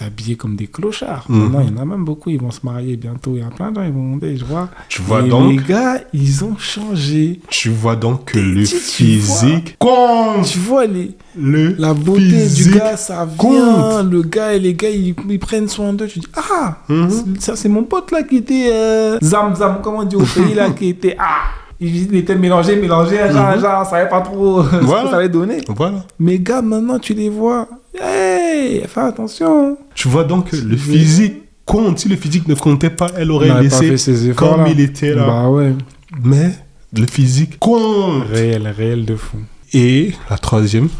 habillés comme des clochards. Maintenant, il y en a même beaucoup, ils vont se marier bientôt. Il y a plein de gens, ils vont monter, je vois. Tu vois et donc, les gars, ils ont changé. tu vois donc que le physique compte. Tu vois, la beauté physique du gars, ça vient. compte. Le gars et les gars, ils prennent soin d'eux. Tu dis, ça, c'est mon pote là qui était Zam, comment on dit au pays là, qui était. Il était mélangé, genre, ça savait pas trop ce que ça allait donner. Voilà. Mais gars, maintenant, tu les vois. Hey, fais attention. Tu vois donc que le physique compte. Si le physique ne comptait pas, elle aurait pas laissé fait ses efforts, comme là. il était là. Bah ouais. Mais le physique compte. Réel de fou. Et la troisième,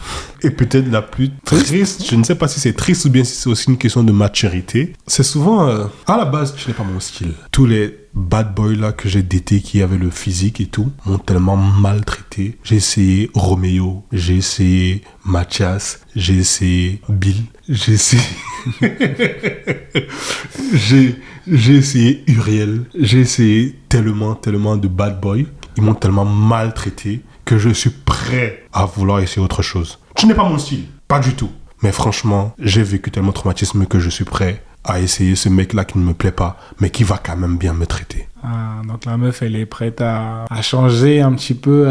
et peut-être la plus triste, je ne sais pas si c'est triste ou bien si c'est aussi une question de maturité, c'est souvent, à la base, tu n'es pas mon style. Tous les bad boys là que j'ai datés qui avaient le physique et tout m'ont tellement maltraité. J'ai essayé Roméo, j'ai essayé Mathias, j'ai essayé Bill, j'ai essayé... j'ai essayé Uriel, j'ai essayé tellement de bad boys. Ils m'ont tellement maltraité que je suis prêt à vouloir essayer autre chose. Tu n'es pas mon style, pas du tout. Mais franchement, j'ai vécu tellement de traumatisme que je suis prêt à essayer ce mec-là qui ne me plaît pas, mais qui va quand même bien me traiter. Donc la meuf, elle est prête à changer un petit peu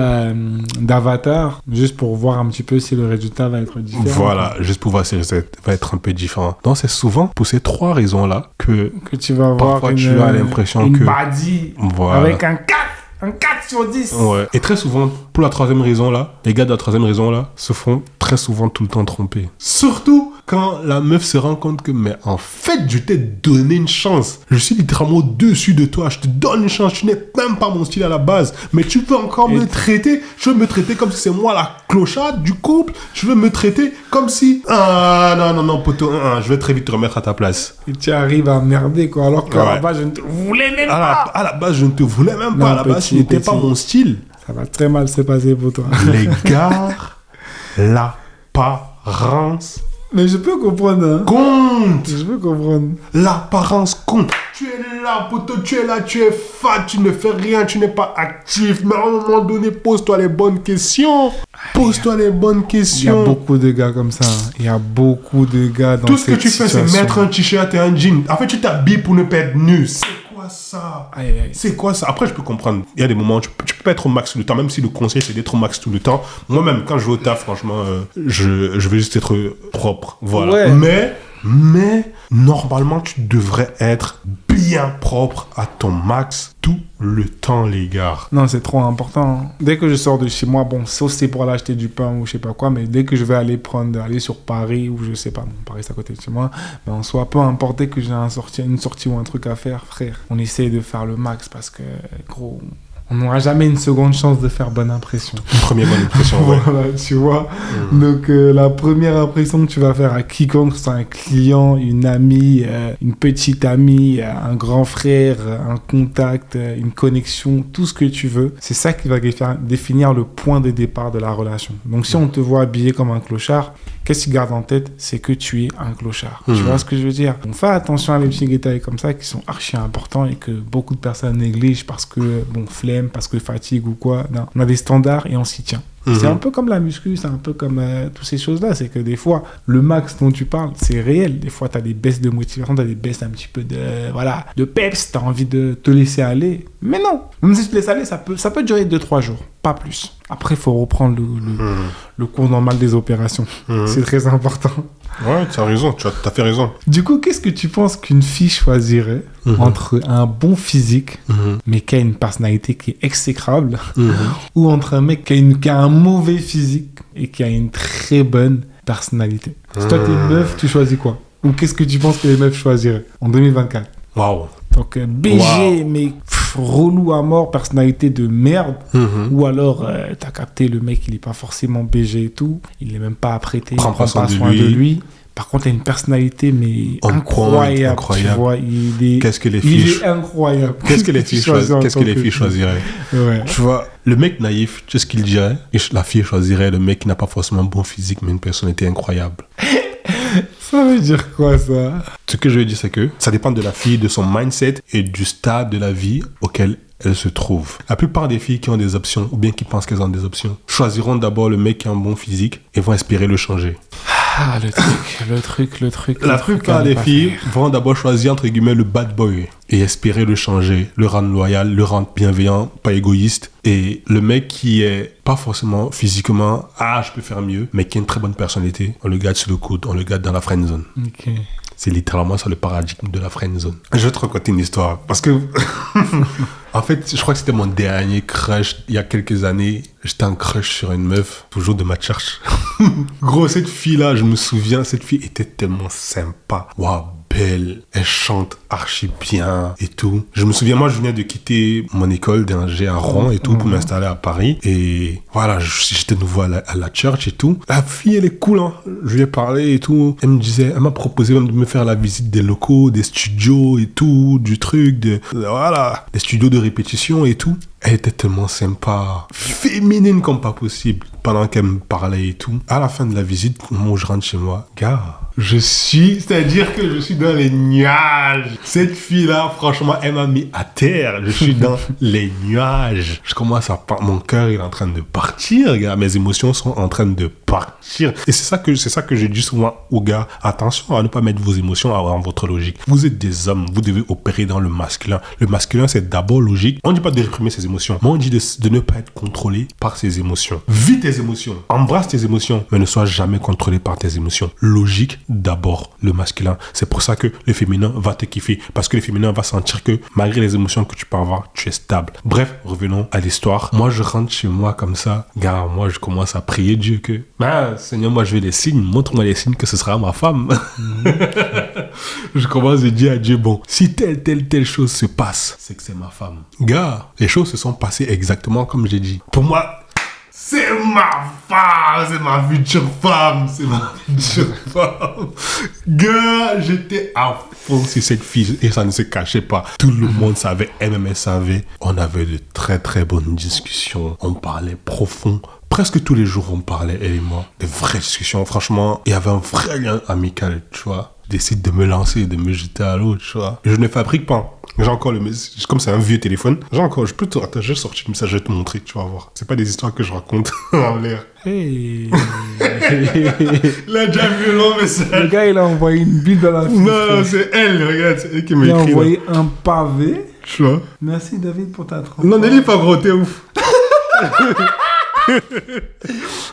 d'avatar, juste pour voir un petit peu si le résultat va être différent. Voilà, juste pour voir si le résultat va être un peu différent. Donc c'est souvent pour ces 3 raisons-là que tu vas voir parfois tu as l'impression une que... baddie avec un 4. Un 4 sur 10. Ouais. Et très souvent, pour la 3e raison là, les gars de la 3e raison là se font très souvent tout le temps tromper. Surtout quand la meuf se rend compte que, mais en fait, je t'ai donné une chance. Je suis littéralement au-dessus de toi. Je te donne une chance. Tu n'es même pas mon style à la base. Mais tu veux encore me traiter. Tu veux me traiter comme si c'est moi la clochade du couple. Tu veux me traiter comme si... Ah, non, poteau. Je vais très vite te remettre à ta place. Et tu arrives à merder, quoi. Alors qu'à la base, je ne te voulais même pas. À la base, je ne te voulais même pas. À la base, tu n'étais pas mon style. Ça va très mal se passer pour toi. L'égard, l'apparence... Mais je peux comprendre, hein. Compte. Je peux comprendre. L'apparence compte. Tu es là, poteau, tu es là, tu es fat, tu ne fais rien, tu n'es pas actif. Mais à un moment donné, pose-toi les bonnes questions. Pose-toi les bonnes questions. Il y a beaucoup de gars comme ça. Il y a beaucoup de gars dans cette situation. Tout ce que tu fais, c'est mettre un t-shirt et un jean. En fait, tu t'habilles pour ne pas être nu. C'est quoi ça? C'est quoi ça? Après, je peux comprendre. Il y a des moments où tu peux pas être au max tout le temps, même si le conseil, c'est d'être au max tout le temps. Moi-même, quand je vais au taf, franchement, je veux juste être propre. Voilà. Ouais. Mais normalement, tu devrais être bien propre à ton max tout le temps, les gars. Non, c'est trop important. Dès que je sors de chez moi, bon, sauf c'est pour aller acheter du pain ou je sais pas quoi, mais dès que je vais aller sur Paris ou je sais pas, bon, Paris c'est à côté de chez moi, mais en soi, peu importe, dès que j'ai une sortie ou un truc à faire, frère, on essaye de faire le max parce que, gros... On n'aura jamais une seconde chance de faire bonne impression. Une première bonne impression, ouais. Voilà, tu vois. Donc, la première impression que tu vas faire à quiconque, c'est un client, une amie, une petite amie, un grand frère, un contact, une connexion, tout ce que tu veux. C'est ça qui va définir le point de départ de la relation. Donc, si on te voit habillé comme un clochard, qu'est-ce qu'ils gardent en tête? C'est que tu es un clochard. Tu vois ce que je veux dire? On fait attention à les petits détails comme ça qui sont archi importants et que beaucoup de personnes négligent parce que, bon, flemme, parce que fatigue ou quoi. Non, on a des standards et on s'y tient. C'est un peu comme la muscu, c'est un peu comme toutes ces choses-là. C'est que des fois, le max dont tu parles, c'est réel. Des fois, tu as des baisses de motivation, tu as des baisses un petit peu de peps, tu as envie de te laisser aller. Mais non, même si tu te laisses aller, ça peut durer 2-3 jours, pas plus. Après, il faut reprendre le cours normal des opérations. C'est très important. Ouais, tu as raison, tu as fait raison. Du coup, qu'est-ce que tu penses qu'une fille choisirait entre un bon physique, mais qui a une personnalité qui est exécrable, ou entre un mec qui a un mauvais physique et qui a une très bonne personnalité? Si toi, t'es une meuf, tu choisis quoi? Ou qu'est-ce que tu penses que les meufs choisiraient en 2024? Waouh. Donc, BG, mais relou à mort, personnalité de merde. Ou alors, t'as capté, le mec, il est pas forcément BG et tout. Il est même pas apprêté, il prend pas soin de lui. Par contre, il a une personnalité, mais On incroyable. point, Tu vois, Qu'est-ce que les il filles... est incroyable. Qu'est-ce que les filles choisiraient? Ouais. Tu vois, le mec naïf, tu sais ce qu'il dirait? La fille choisirait le mec qui n'a pas forcément un bon physique, mais une personnalité incroyable. Ça veut dire quoi, ça? Ce que je veux dire, c'est que ça dépend de la fille, de son mindset et du stade de la vie auquel elle se trouve. La plupart des filles qui ont des options, ou bien qui pensent qu'elles ont des options, choisiront d'abord le mec qui a un bon physique et vont espérer le changer. Ah, le truc. La plupart des filles vont d'abord choisir, entre guillemets, le bad boy et espérer le changer, le rendre loyal, le rendre bienveillant, pas égoïste. Et le mec qui est pas forcément physiquement, je peux faire mieux, mais qui a une très bonne personnalité, on le garde sur le coude, on le garde dans la friend zone. Ok. C'est littéralement ça le paradigme de la friend zone. Je vais te raconter une histoire. Parce que, en fait, je crois que c'était mon dernier crush. Il y a quelques années, j'étais en crush sur une meuf, toujours de ma church. Gros, cette fille-là, je me souviens, cette fille était tellement sympa. Waouh, belle. Elle chante archi bien et tout. Je me souviens, moi, je venais de quitter mon école d'ingé à Rouen et tout pour m'installer à Paris. Et voilà, j'étais nouveau à la church et tout. La fille, elle est cool, hein. Je lui ai parlé et tout. Elle m'a proposé même de me faire la visite des locaux, des studios et tout, du truc, voilà, des studios de répétition et tout. Elle était tellement sympa, féminine comme pas possible, pendant qu'elle me parlait et tout. À la fin de la visite, au moment où je rentre chez moi, gars, c'est-à-dire que je suis dans les nuages. Cette fille-là, franchement, elle m'a mis à terre. Je suis dans les nuages. Je commence mon cœur, il est en train de partir, gars. Mes émotions sont en train de partir. Et c'est ça que je dis souvent aux gars. Attention à ne pas mettre vos émotions avant votre logique. Vous êtes des hommes, vous devez opérer dans le masculin. Le masculin, c'est d'abord logique. On ne dit pas de réprimer ses émotions, mais on dit de ne pas être contrôlé par ses émotions. Vis tes émotions, embrasse tes émotions, mais ne sois jamais contrôlé par tes émotions. Logique, d'abord le masculin. C'est pour ça que le féminin va te kiffer, parce que le féminin va sentir que malgré les émotions que tu peux avoir, tu es stable. Bref, revenons à l'histoire. Moi, je rentre chez moi comme ça, gars, moi je commence à prier Dieu que, Seigneur, moi je veux des signes, montre-moi les signes que ce sera ma femme. Je commence à dire à Dieu, bon, si telle chose se passe, c'est que c'est ma femme. Gars, les choses se sont passées exactement comme j'ai dit. Pour moi, c'est ma femme, c'est ma future femme, c'est ma future femme. Gars, j'étais à fond sur cette fille et ça ne se cachait pas. Tout le monde savait, elle-même elle savait. On avait de très très bonnes discussions, on parlait profond. Presque tous les jours, on parlait, elle et moi. De vraies discussions. Franchement, il y avait un vrai lien amical, tu vois. Je décide de me lancer, de me jeter à l'eau, tu vois. Je ne fabrique pas. J'ai encore le message. Comme c'est un vieux téléphone, je peux te rattacher, sortir le message, je vais te montrer, tu vas voir. C'est pas des histoires que je raconte en l'air. Hey. Il a déjà vu long message. Le gars, il a envoyé une bille dans la fille. Non, c'est elle, regarde, c'est elle qui m'a écrit. Il a envoyé là. un pavé. Tu vois. Merci David pour ta tranche. Non, ne lis pas gros, t'es ouf.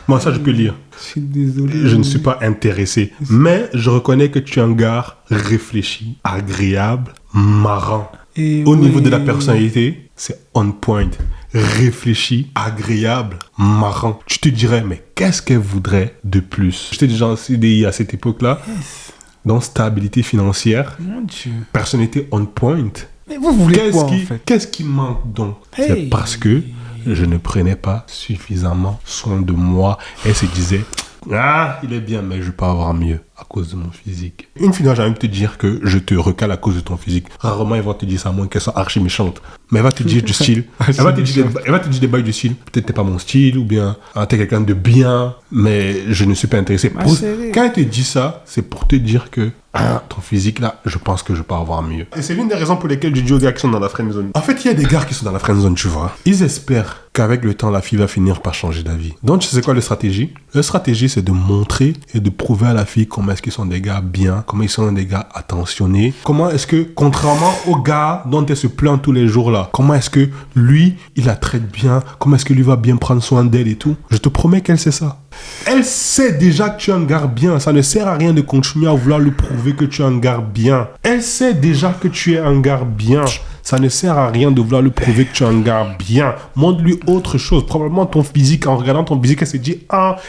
Moi, ça, je peux lire. Je suis désolé. Je ne suis pas intéressé. Mais je reconnais que tu es un gars réfléchi, agréable, marrant. Et au niveau de la personnalité, c'est on point. Réfléchi, agréable, marrant. Tu te dirais, mais qu'est-ce qu'elle voudrait de plus? J'étais déjà en CDI à cette époque-là. Yes. Donc, stabilité financière. Mon Dieu. Personnalité on point. Mais vous voulez quoi, en fait? Qu'est-ce qui manque donc? Hey. C'est parce que je ne prenais pas suffisamment soin de moi. Elle se disait, il est bien, mais je peux avoir mieux à cause de mon physique. Une fille, j'ai envie de te dire que je te recale à cause de ton physique. Rarement, elle va te dire ça, à moins qu'elle soit archi méchante. Mais elle va te dire du style. Elle va te dire des bails du style. Peut-être t'es pas mon style, ou bien t'es quelqu'un de bien, mais je ne suis pas intéressé. Quand elle te dit ça, c'est pour te dire que ton physique là, je pense que je peux avoir mieux. Et c'est l'une des raisons pour lesquelles je dis aux gars qui sont dans la friend zone. En fait, il y a des gars qui sont dans la friend zone, tu vois. Ils espèrent qu'avec le temps, la fille va finir par changer d'avis. Donc, tu sais quoi, la stratégie? La stratégie, c'est de montrer et de prouver à la fille comment est-ce qu'ils sont des gars bien, comment ils sont des gars attentionnés, comment est-ce que, contrairement au gars dont elle se plaint tous les jours là, comment est-ce que lui, il la traite bien, comment est-ce que lui va bien prendre soin d'elle et tout. Je te promets qu'elle sait ça. Elle sait déjà que tu es un gars bien. Ça ne sert à rien de continuer à vouloir lui prouver que tu es un gars bien. Elle sait déjà que tu es un gars bien. Ça ne sert à rien de vouloir lui prouver que tu es un gars bien. Montre-lui autre chose. Probablement ton physique. En regardant ton physique, elle se dit,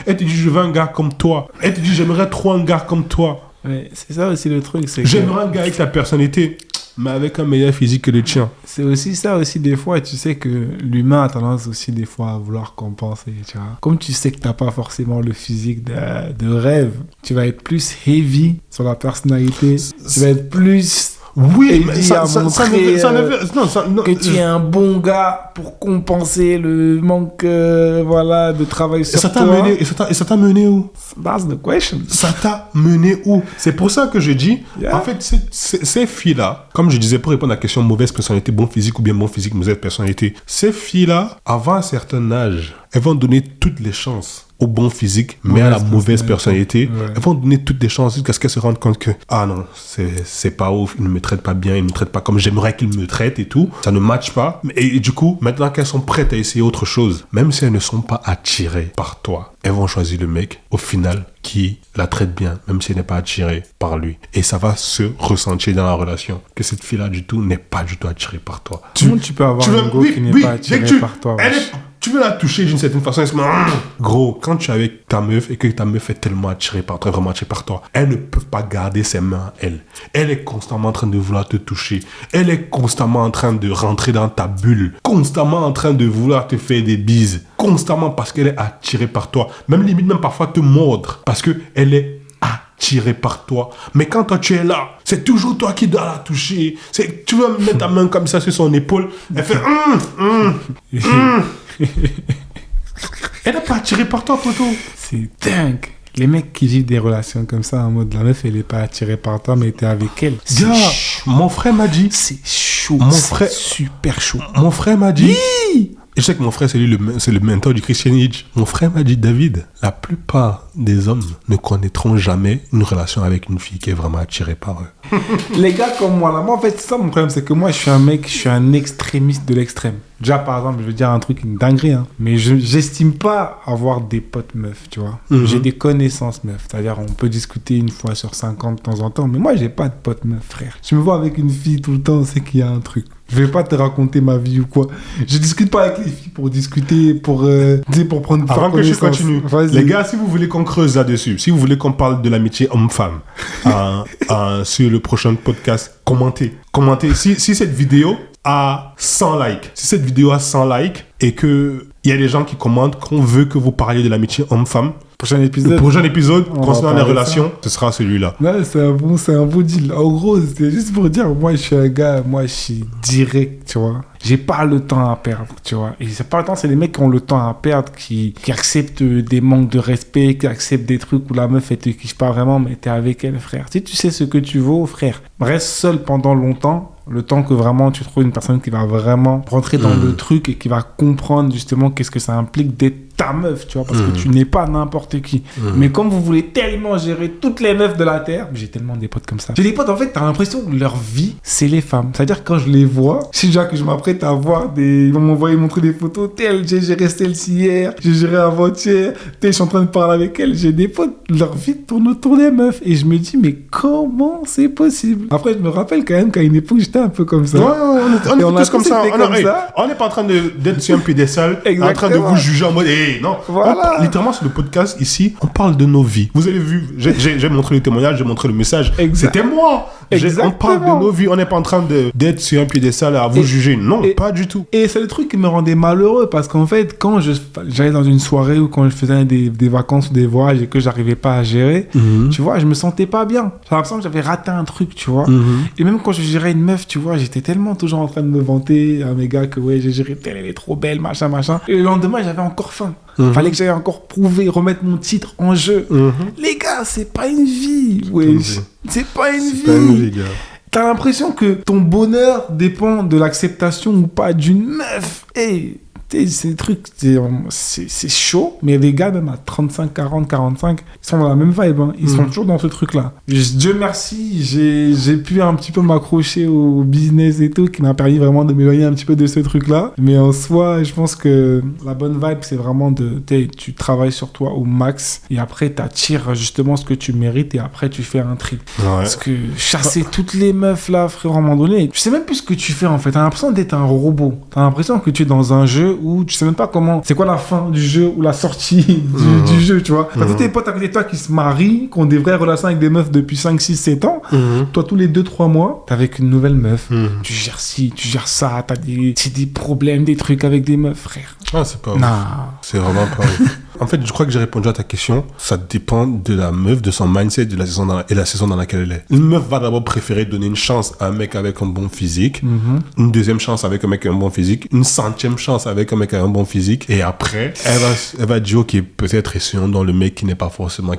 elle te dit, je veux un gars comme toi. Elle te dit, j'aimerais trop un gars comme toi. Ouais, c'est ça aussi le truc. J'aimerais un gars avec ta personnalité. mais avec un meilleur physique que le tien. C'est aussi ça aussi des fois, tu sais que l'humain a tendance aussi des fois à vouloir compenser, tu vois. Comme tu sais que t'as pas forcément le physique de rêve, tu vas être plus heavy sur la personnalité, tu vas être plus... Oui, mais ça ne que tu es un bon gars pour compenser le manque de travail sur toi. Et ça t'a mené où? That's the question. Ça t'a mené où? C'est pour ça que je dis, Yeah. en fait, ces filles-là, comme je disais, pour répondre à la question mauvaise personnalité, bon physique ou bien bon physique, mauvaise personnalité, ces filles-là, avant un certain âge, elles vont donner toutes les chances au bon physique, mais à la mauvaise personnalité. Ouais. Elles vont donner toutes les chances jusqu'à ce qu'elles se rendent compte que, ah non, c'est pas ouf, ils ne me traitent pas bien, ils ne me traitent pas comme j'aimerais qu'ils me traitent et tout. Ça ne matche pas. Et du coup, maintenant qu'elles sont prêtes à essayer autre chose, même si elles ne sont pas attirées par toi, elles vont choisir le mec, au final, qui la traite bien, même si elle n'est pas attirée par lui. Et ça va se ressentir dans la relation, que cette fille-là, du tout, n'est pas du tout attirée par toi. Comment tu peux avoir un go qui n'est pas attiré par toi? Tu veux la toucher d'une certaine façon, gros, quand tu es avec ta meuf et que ta meuf est tellement attirée par toi, vraiment attirée par toi, elle ne peut pas garder ses mains à elle. Elle est constamment en train de vouloir te toucher. Elle est constamment en train de rentrer dans ta bulle. Constamment en train de vouloir te faire des bises. Constamment parce qu'elle est attirée par toi. Même limite, même parfois te mordre. Parce qu'elle est attirée par toi. Mais quand toi tu es là, c'est toujours toi qui dois la toucher. Tu veux mettre ta main comme ça sur son épaule. Elle fait elle n'est pas attirée par toi, poteau. C'est dingue. Les mecs qui vivent des relations comme ça, en mode la meuf, elle n'est pas attirée par toi, mais t'es avec elle. C'est mon frère m'a dit. C'est chaud. Mon frère, super chaud. Mon frère m'a dit. Oui. Je sais que mon frère, c'est le mentor du Christian Age. Mon frère m'a dit, David, la plupart des hommes ne connaîtront jamais une relation avec une fille qui est vraiment attirée par eux. Les gars comme moi, là, moi, en fait, c'est ça mon problème, c'est que moi, je suis un extrémiste de l'extrême. Déjà, par exemple, je veux dire un truc, une dinguerie, hein, mais j'estime pas avoir des potes meufs, tu vois. Mm-hmm. J'ai des connaissances meufs, c'est-à-dire on peut discuter une fois sur 50 de temps en temps, mais moi, j'ai pas de potes meufs, frère. Je me vois avec une fille tout le temps, c'est qu'il y a un truc. Je vais pas te raconter ma vie ou quoi. Je discute pas avec les filles pour discuter, pour prendre... Avant que je continue, les gars, si vous voulez qu'on creuse là-dessus, si vous voulez qu'on parle de l'amitié homme-femme sur le prochain podcast, commentez. Si cette vidéo a 100 likes, si cette vidéo a 100 likes et qu'il y a des gens qui commentent qu'on veut que vous parliez de l'amitié homme-femme, le prochain épisode concernant les relations, ce sera celui-là. Ouais, c'est un bon deal. En gros, c'est juste pour dire, moi, je suis un gars, moi, je suis direct, tu vois. J'ai pas le temps à perdre, tu vois. Et c'est pas le temps, c'est les mecs qui ont le temps à perdre, qui acceptent des manques de respect, qui acceptent des trucs où la meuf, elle te kiffe pas vraiment, mais t'es avec elle, frère. Si tu sais ce que tu vaux, frère, reste seul pendant longtemps, le temps que vraiment tu trouves une personne qui va vraiment rentrer dans le truc et qui va comprendre justement qu'est-ce que ça implique d'être ta meuf, tu vois, parce que tu n'es pas n'importe qui. Mais comme vous voulez tellement gérer toutes les meufs de la Terre, j'ai tellement des potes comme ça. J'ai des potes, en fait, t'as l'impression que leur vie, c'est les femmes. C'est-à-dire que quand je les vois, si déjà que je m'apprête à voir ils vont m'envoyer montrer des photos, j'ai géré celle-ci hier, j'ai géré avant-hier, je suis en train de parler avec elle, j'ai des potes, leur vie tourne autour des meufs. Et je me dis, mais comment c'est possible? Après, je me rappelle quand même qu'à une époque, j'étais un peu comme ça. Ouais, on est tous comme ça. On n'est pas en train d'être sur un piédestal, en train de vous juger en mode, non. Voilà. Littéralement, sur le podcast, ici, on parle de nos vies. Vous avez vu, j'ai montré le témoignage, j'ai montré le message. C'était moi. On parle de nos vies. On n'est pas en train d'être sur un piédestal à vous juger. Non, pas du tout. Et c'est le truc qui me rendait malheureux parce qu'en fait, quand j'allais dans une soirée ou quand je faisais des vacances ou des voyages et que j'arrivais pas à gérer, tu vois, je me sentais pas bien. J'ai l'impression que j'avais raté un truc, tu vois. Et même quand je gérais une meuf, tu vois, j'étais tellement toujours en train de me vanter à mes gars que ouais, j'ai géré telle, elle est trop belle, machin. Et le lendemain, j'avais encore faim. Fallait que j'aille encore prouver, remettre mon titre en jeu. Les gars, c'est pas une vie. Wesh. C'est pas une vie. Pas une vie, gars. T'as l'impression que ton bonheur dépend de l'acceptation ou pas d'une meuf. Et c'est des trucs, c'est chaud. Mais les gars, même à 35, 40, 45, ils sont dans la même vibe. Hein. Ils sont toujours dans ce truc-là. Dieu merci, j'ai pu un petit peu m'accrocher au business et tout, qui m'a permis vraiment de m'éloigner un petit peu de ce truc-là. Mais en soi, je pense que la bonne vibe, c'est vraiment tu travailles sur toi au max. Et après, t'attires justement ce que tu mérites. Et après, tu fais un tri. Ouais. Parce que chasser toutes les meufs là, frère, à un moment donné, tu sais même plus ce que tu fais en fait. T'as l'impression d'être un robot. T'as l'impression que tu es dans un jeu où tu sais même pas comment, c'est quoi la fin du jeu ou la sortie du jeu, tu vois. T'as tous tes potes à côté de toi qui se marient, qui ont des vraies relations avec des meufs depuis 5, 6, 7 ans. Toi, tous les 2-3 mois, t'es avec une nouvelle meuf. Tu gères ci, tu gères ça, c'est des problèmes, des trucs avec des meufs, frère. Ah, c'est pas ouf. Non. C'est vraiment pas ouf. En fait, je crois que j'ai répondu à ta question. Ça dépend de la meuf, de son mindset, de la saison et la saison dans laquelle elle est. Une meuf va d'abord préférer donner une chance à un mec avec un bon physique, une deuxième chance avec un mec avec un bon physique, une centième chance avec un mec avec un bon physique, et après, elle va dire, ok, peut-être essayons dans le mec qui n'a pas forcément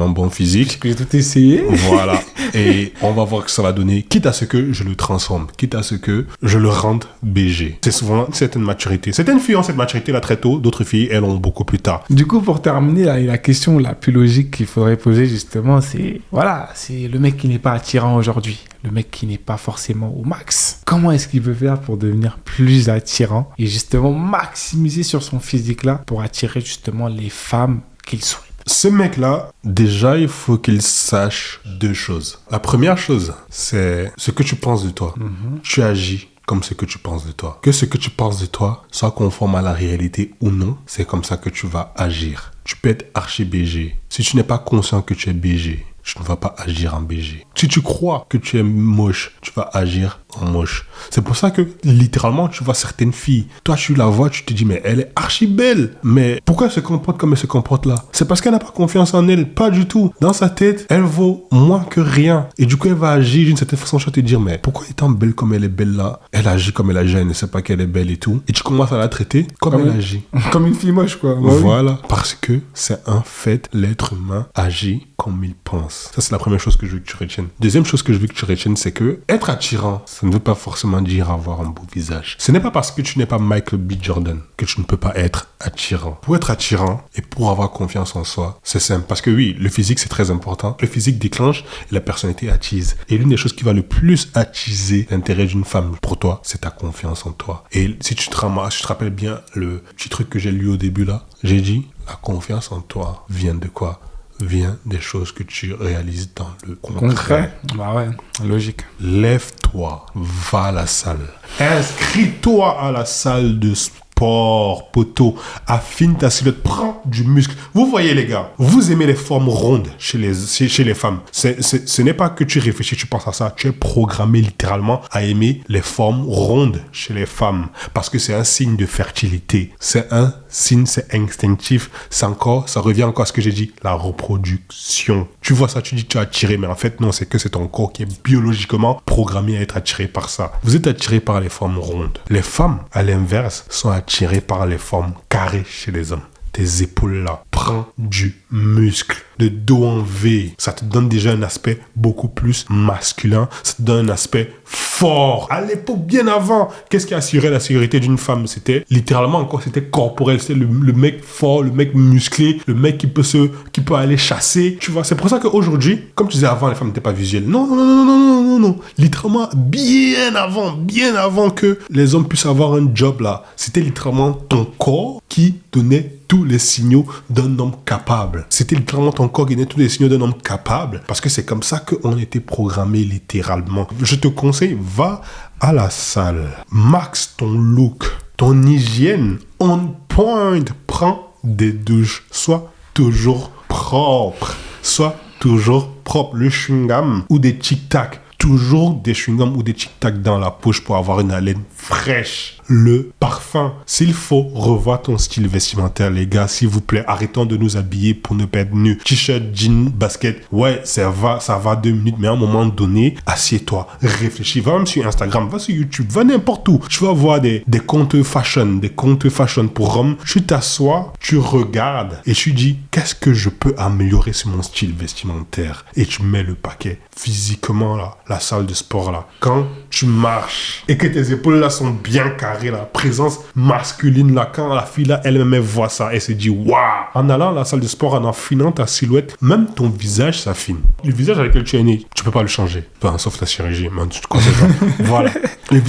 un bon physique. J'ai tout essayé. Voilà. Et on va voir que ça va donner, quitte à ce que je le transforme, quitte à ce que je le rende BG. C'est souvent une certaine maturité. Certaines filles ont cette maturité-là très tôt, d'autres filles, elles ont beaucoup plus tard. Du coup, pour terminer, la question la plus logique qu'il faudrait poser, justement, c'est le mec qui n'est pas attirant aujourd'hui, le mec qui n'est pas forcément au max. Comment est-ce qu'il peut faire pour devenir plus attirant et justement maximiser sur son physique-là pour attirer justement les femmes qu'il souhaite? Ce mec-là, déjà, il faut qu'il sache deux choses. La première chose, c'est ce que tu penses de toi. Tu agis comme ce que tu penses de toi. Que ce que tu penses de toi soit conforme à la réalité ou non, c'est comme ça que tu vas agir. Tu peux être archi BG. Si tu n'es pas conscient que tu es BG, tu ne vas pas agir en BG. Si tu crois que tu es moche, tu vas agir en moche. C'est pour ça que, littéralement, tu vois certaines filles. Toi, tu la vois, tu te dis, mais elle est archi belle. Mais pourquoi elle se comporte comme elle se comporte là? C'est parce qu'elle n'a pas confiance en elle. Pas du tout. Dans sa tête, elle vaut moins que rien. Et du coup, elle va agir d'une certaine façon. Tu vas te dire, mais pourquoi étant belle comme elle est belle là, elle agit comme elle agit, elle ne sait pas qu'elle est belle et tout. Et tu commences à la traiter comme elle agit. Comme une fille moche, quoi. Voilà. Parce que c'est un fait, l'être humain agit comme il pense. Ça, c'est la première chose que je veux que tu retiennes. Deuxième chose que je veux que tu retiennes, c'est que être attirant, ça ne veut pas forcément dire avoir un beau visage. Ce n'est pas parce que tu n'es pas Michael B. Jordan que tu ne peux pas être attirant. Pour être attirant et pour avoir confiance en soi, c'est simple. Parce que oui, le physique, c'est très important. Le physique déclenche et la personnalité attise. Et l'une des choses qui va le plus attiser l'intérêt d'une femme pour toi, c'est ta confiance en toi. Et si tu te rappelles bien le petit truc que j'ai lu au début là, j'ai dit, la confiance en toi vient de quoi? Vient des choses que tu réalises dans le concret. Bah ouais, logique. Lève-toi, va à la salle. Inscris-toi à la salle de sport, poteau. Affine ta silhouette, prends du muscle. Vous voyez les gars, vous aimez les formes rondes chez les femmes. Ce n'est pas que tu réfléchis, tu penses à ça. Tu es programmé littéralement à aimer les formes rondes chez les femmes. Parce que c'est un signe de fertilité. C'est un signe, c'est instinctif. Ça revient encore à ce que j'ai dit, la reproduction. Tu vois ça, tu dis tu es attiré, mais en fait non, c'est que c'est ton corps qui est biologiquement programmé à être attiré par ça. Vous êtes attiré par les formes rondes. Les femmes, à l'inverse, sont attirées par les formes carrées chez les hommes. Tes épaules là, prends du muscle, de dos en V. Ça te donne déjà un aspect beaucoup plus masculin. Ça te donne un aspect fort. À l'époque, bien avant, qu'est-ce qui assurait la sécurité d'une femme? C'était littéralement encore, c'était corporel. C'était le mec fort, le mec musclé, le mec qui peut aller chasser. Tu vois, c'est pour ça qu'aujourd'hui, comme tu disais avant, les femmes n'étaient pas visuelles. Non. Littéralement, bien avant que les hommes puissent avoir un job là, c'était littéralement ton corps qui donnait tous les signaux d'un homme capable. C'était littéralement ton corps qui donnait tous les signaux d'un homme capable, parce que c'est comme ça qu'on était programmé littéralement. Je te conseille, va à la salle, max ton look, ton hygiène on point, prends des douches, sois toujours propre, le chewing-gum ou des tic-tac. Toujours des chewing-gums ou des tic-tac dans la poche pour avoir une haleine fraîche. Le parfum. S'il faut, revoir ton style vestimentaire, les gars. S'il vous plaît, arrêtons de nous habiller pour ne pas être nus. T-shirt, jean, basket. Ouais, ça va 2 minutes. Mais à un moment donné, assieds-toi, réfléchis. Va même sur Instagram, va sur YouTube, va n'importe où. Tu vas voir des comptes fashion, pour hommes. Tu t'assois, tu regardes et tu dis, qu'est-ce que je peux améliorer sur mon style vestimentaire? Et tu mets le paquet. Physiquement, là, la salle de sport, là. Quand tu marches et que tes épaules, là, sont bien carrées, la présence masculine, là, quand la fille, là, elle-même voit ça, elle se dit, waouh! En allant à la salle de sport, en affinant ta silhouette, même ton visage s'affine. Le visage avec lequel tu es né, tu peux pas le changer. Enfin, sauf la chirurgie, mais tu te conseilles pas. Voilà.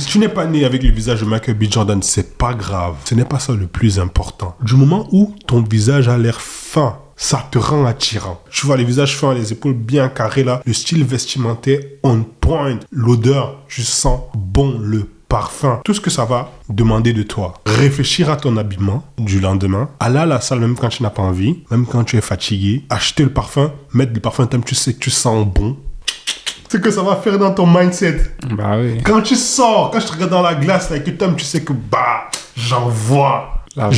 Tu n'es pas né avec le visage de Michael B. Jordan, c'est pas grave. Ce n'est pas ça le plus important. Du moment où ton visage a l'air fin, ça te rend attirant. Tu vois les visages fins, les épaules bien carrées là, le style vestimentaire on point, l'odeur, tu sens bon le parfum, tout ce que ça va demander de toi. Réfléchir à ton habillement du lendemain, aller à la salle même quand tu n'as pas envie, même quand tu es fatigué, acheter le parfum, mettre le parfum, tu sais que tu sens bon. C'est que ça va faire dans ton mindset. Bah oui. Quand tu sors, quand je te regarde dans la glace là, et que t'aimes, tu sais que j'envoie. Ma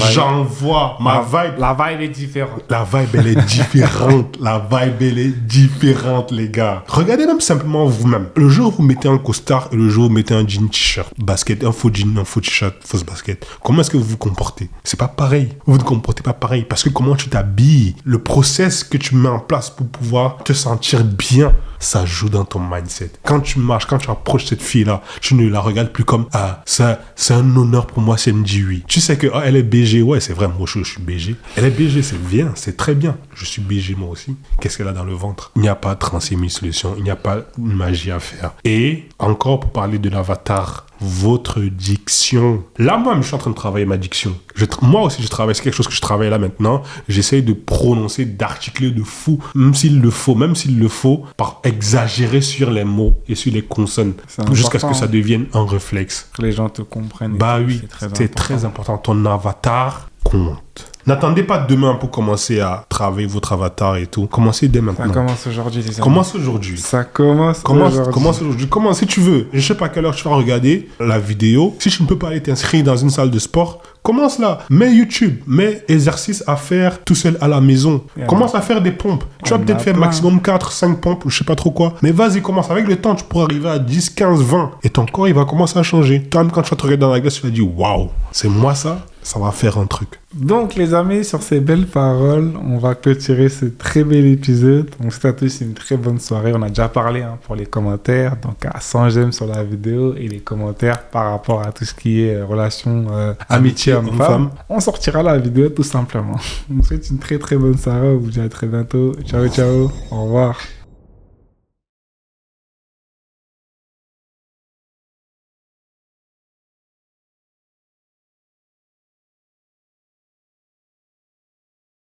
vibe. La vibe est différente. La vibe, elle est différente. La vibe, elle est différente, les gars. Regardez même simplement vous-même. Le jour où vous mettez un costard et le jour où vous mettez un jean t-shirt, basket, un faux jean, un faux t-shirt, fausse basket, comment est-ce que vous vous comportez? C'est pas pareil. Vous ne comportez pas pareil parce que comment tu t'habilles, le process que tu mets en place pour pouvoir te sentir bien, ça joue dans ton mindset. Quand tu marches, quand tu approches cette fille-là, tu ne la regardes plus comme c'est un honneur pour moi, c'est une dit oui. Tu sais que elle est BG, ouais, c'est vrai, moi je suis BG. Elle est BG, c'est bien, c'est très bien. Je suis BG moi aussi. Qu'est-ce qu'elle a dans le ventre? Il n'y a pas 36 000 solutions, il n'y a pas une magie à faire. Et encore pour parler de l'avatar, votre diction. Là, moi, je suis en train de travailler ma diction. Moi aussi, je travaille. C'est quelque chose que je travaille là maintenant. J'essaye de prononcer, d'articuler de fou, même s'il le faut, par exagérer sur les mots et sur les consonnes, jusqu'à ce que ça devienne un réflexe. Que les gens te comprennent. Bah oui, c'est très important. Ton avatar compte. N'attendez pas demain pour commencer à travailler votre avatar et tout. Commencez dès maintenant. Ça commence aujourd'hui, les amis. Commence aujourd'hui. Ça commence aujourd'hui. Commence aujourd'hui. Commence si tu veux. Je sais pas à quelle heure tu vas regarder la vidéo. Si tu ne peux pas aller t'inscrire dans une salle de sport, commence là. Mets YouTube. Mets exercice à faire tout seul à la maison. Commence à faire des pompes. Tu vas peut-être faire maximum 4, 5 pompes ou je sais pas trop quoi. Mais vas-y, commence. Avec le temps, tu pourras arriver à 10, 15, 20. Et ton corps, il va commencer à changer. Toi-même, quand tu vas te regarder dans la glace, tu vas dire waouh, c'est moi ça. Ça va faire un truc. Donc, les amis, sur ces belles paroles, on va clôturer ce très bel épisode. Donc, c'est à tous une très bonne soirée. On a déjà parlé pour les commentaires. Donc, à 100 j'aime sur la vidéo et les commentaires par rapport à tout ce qui est relation amitié homme-femme. On sortira la vidéo tout simplement. On vous souhaite une très très bonne soirée. On vous dit à très bientôt. Ciao, ciao. Au revoir.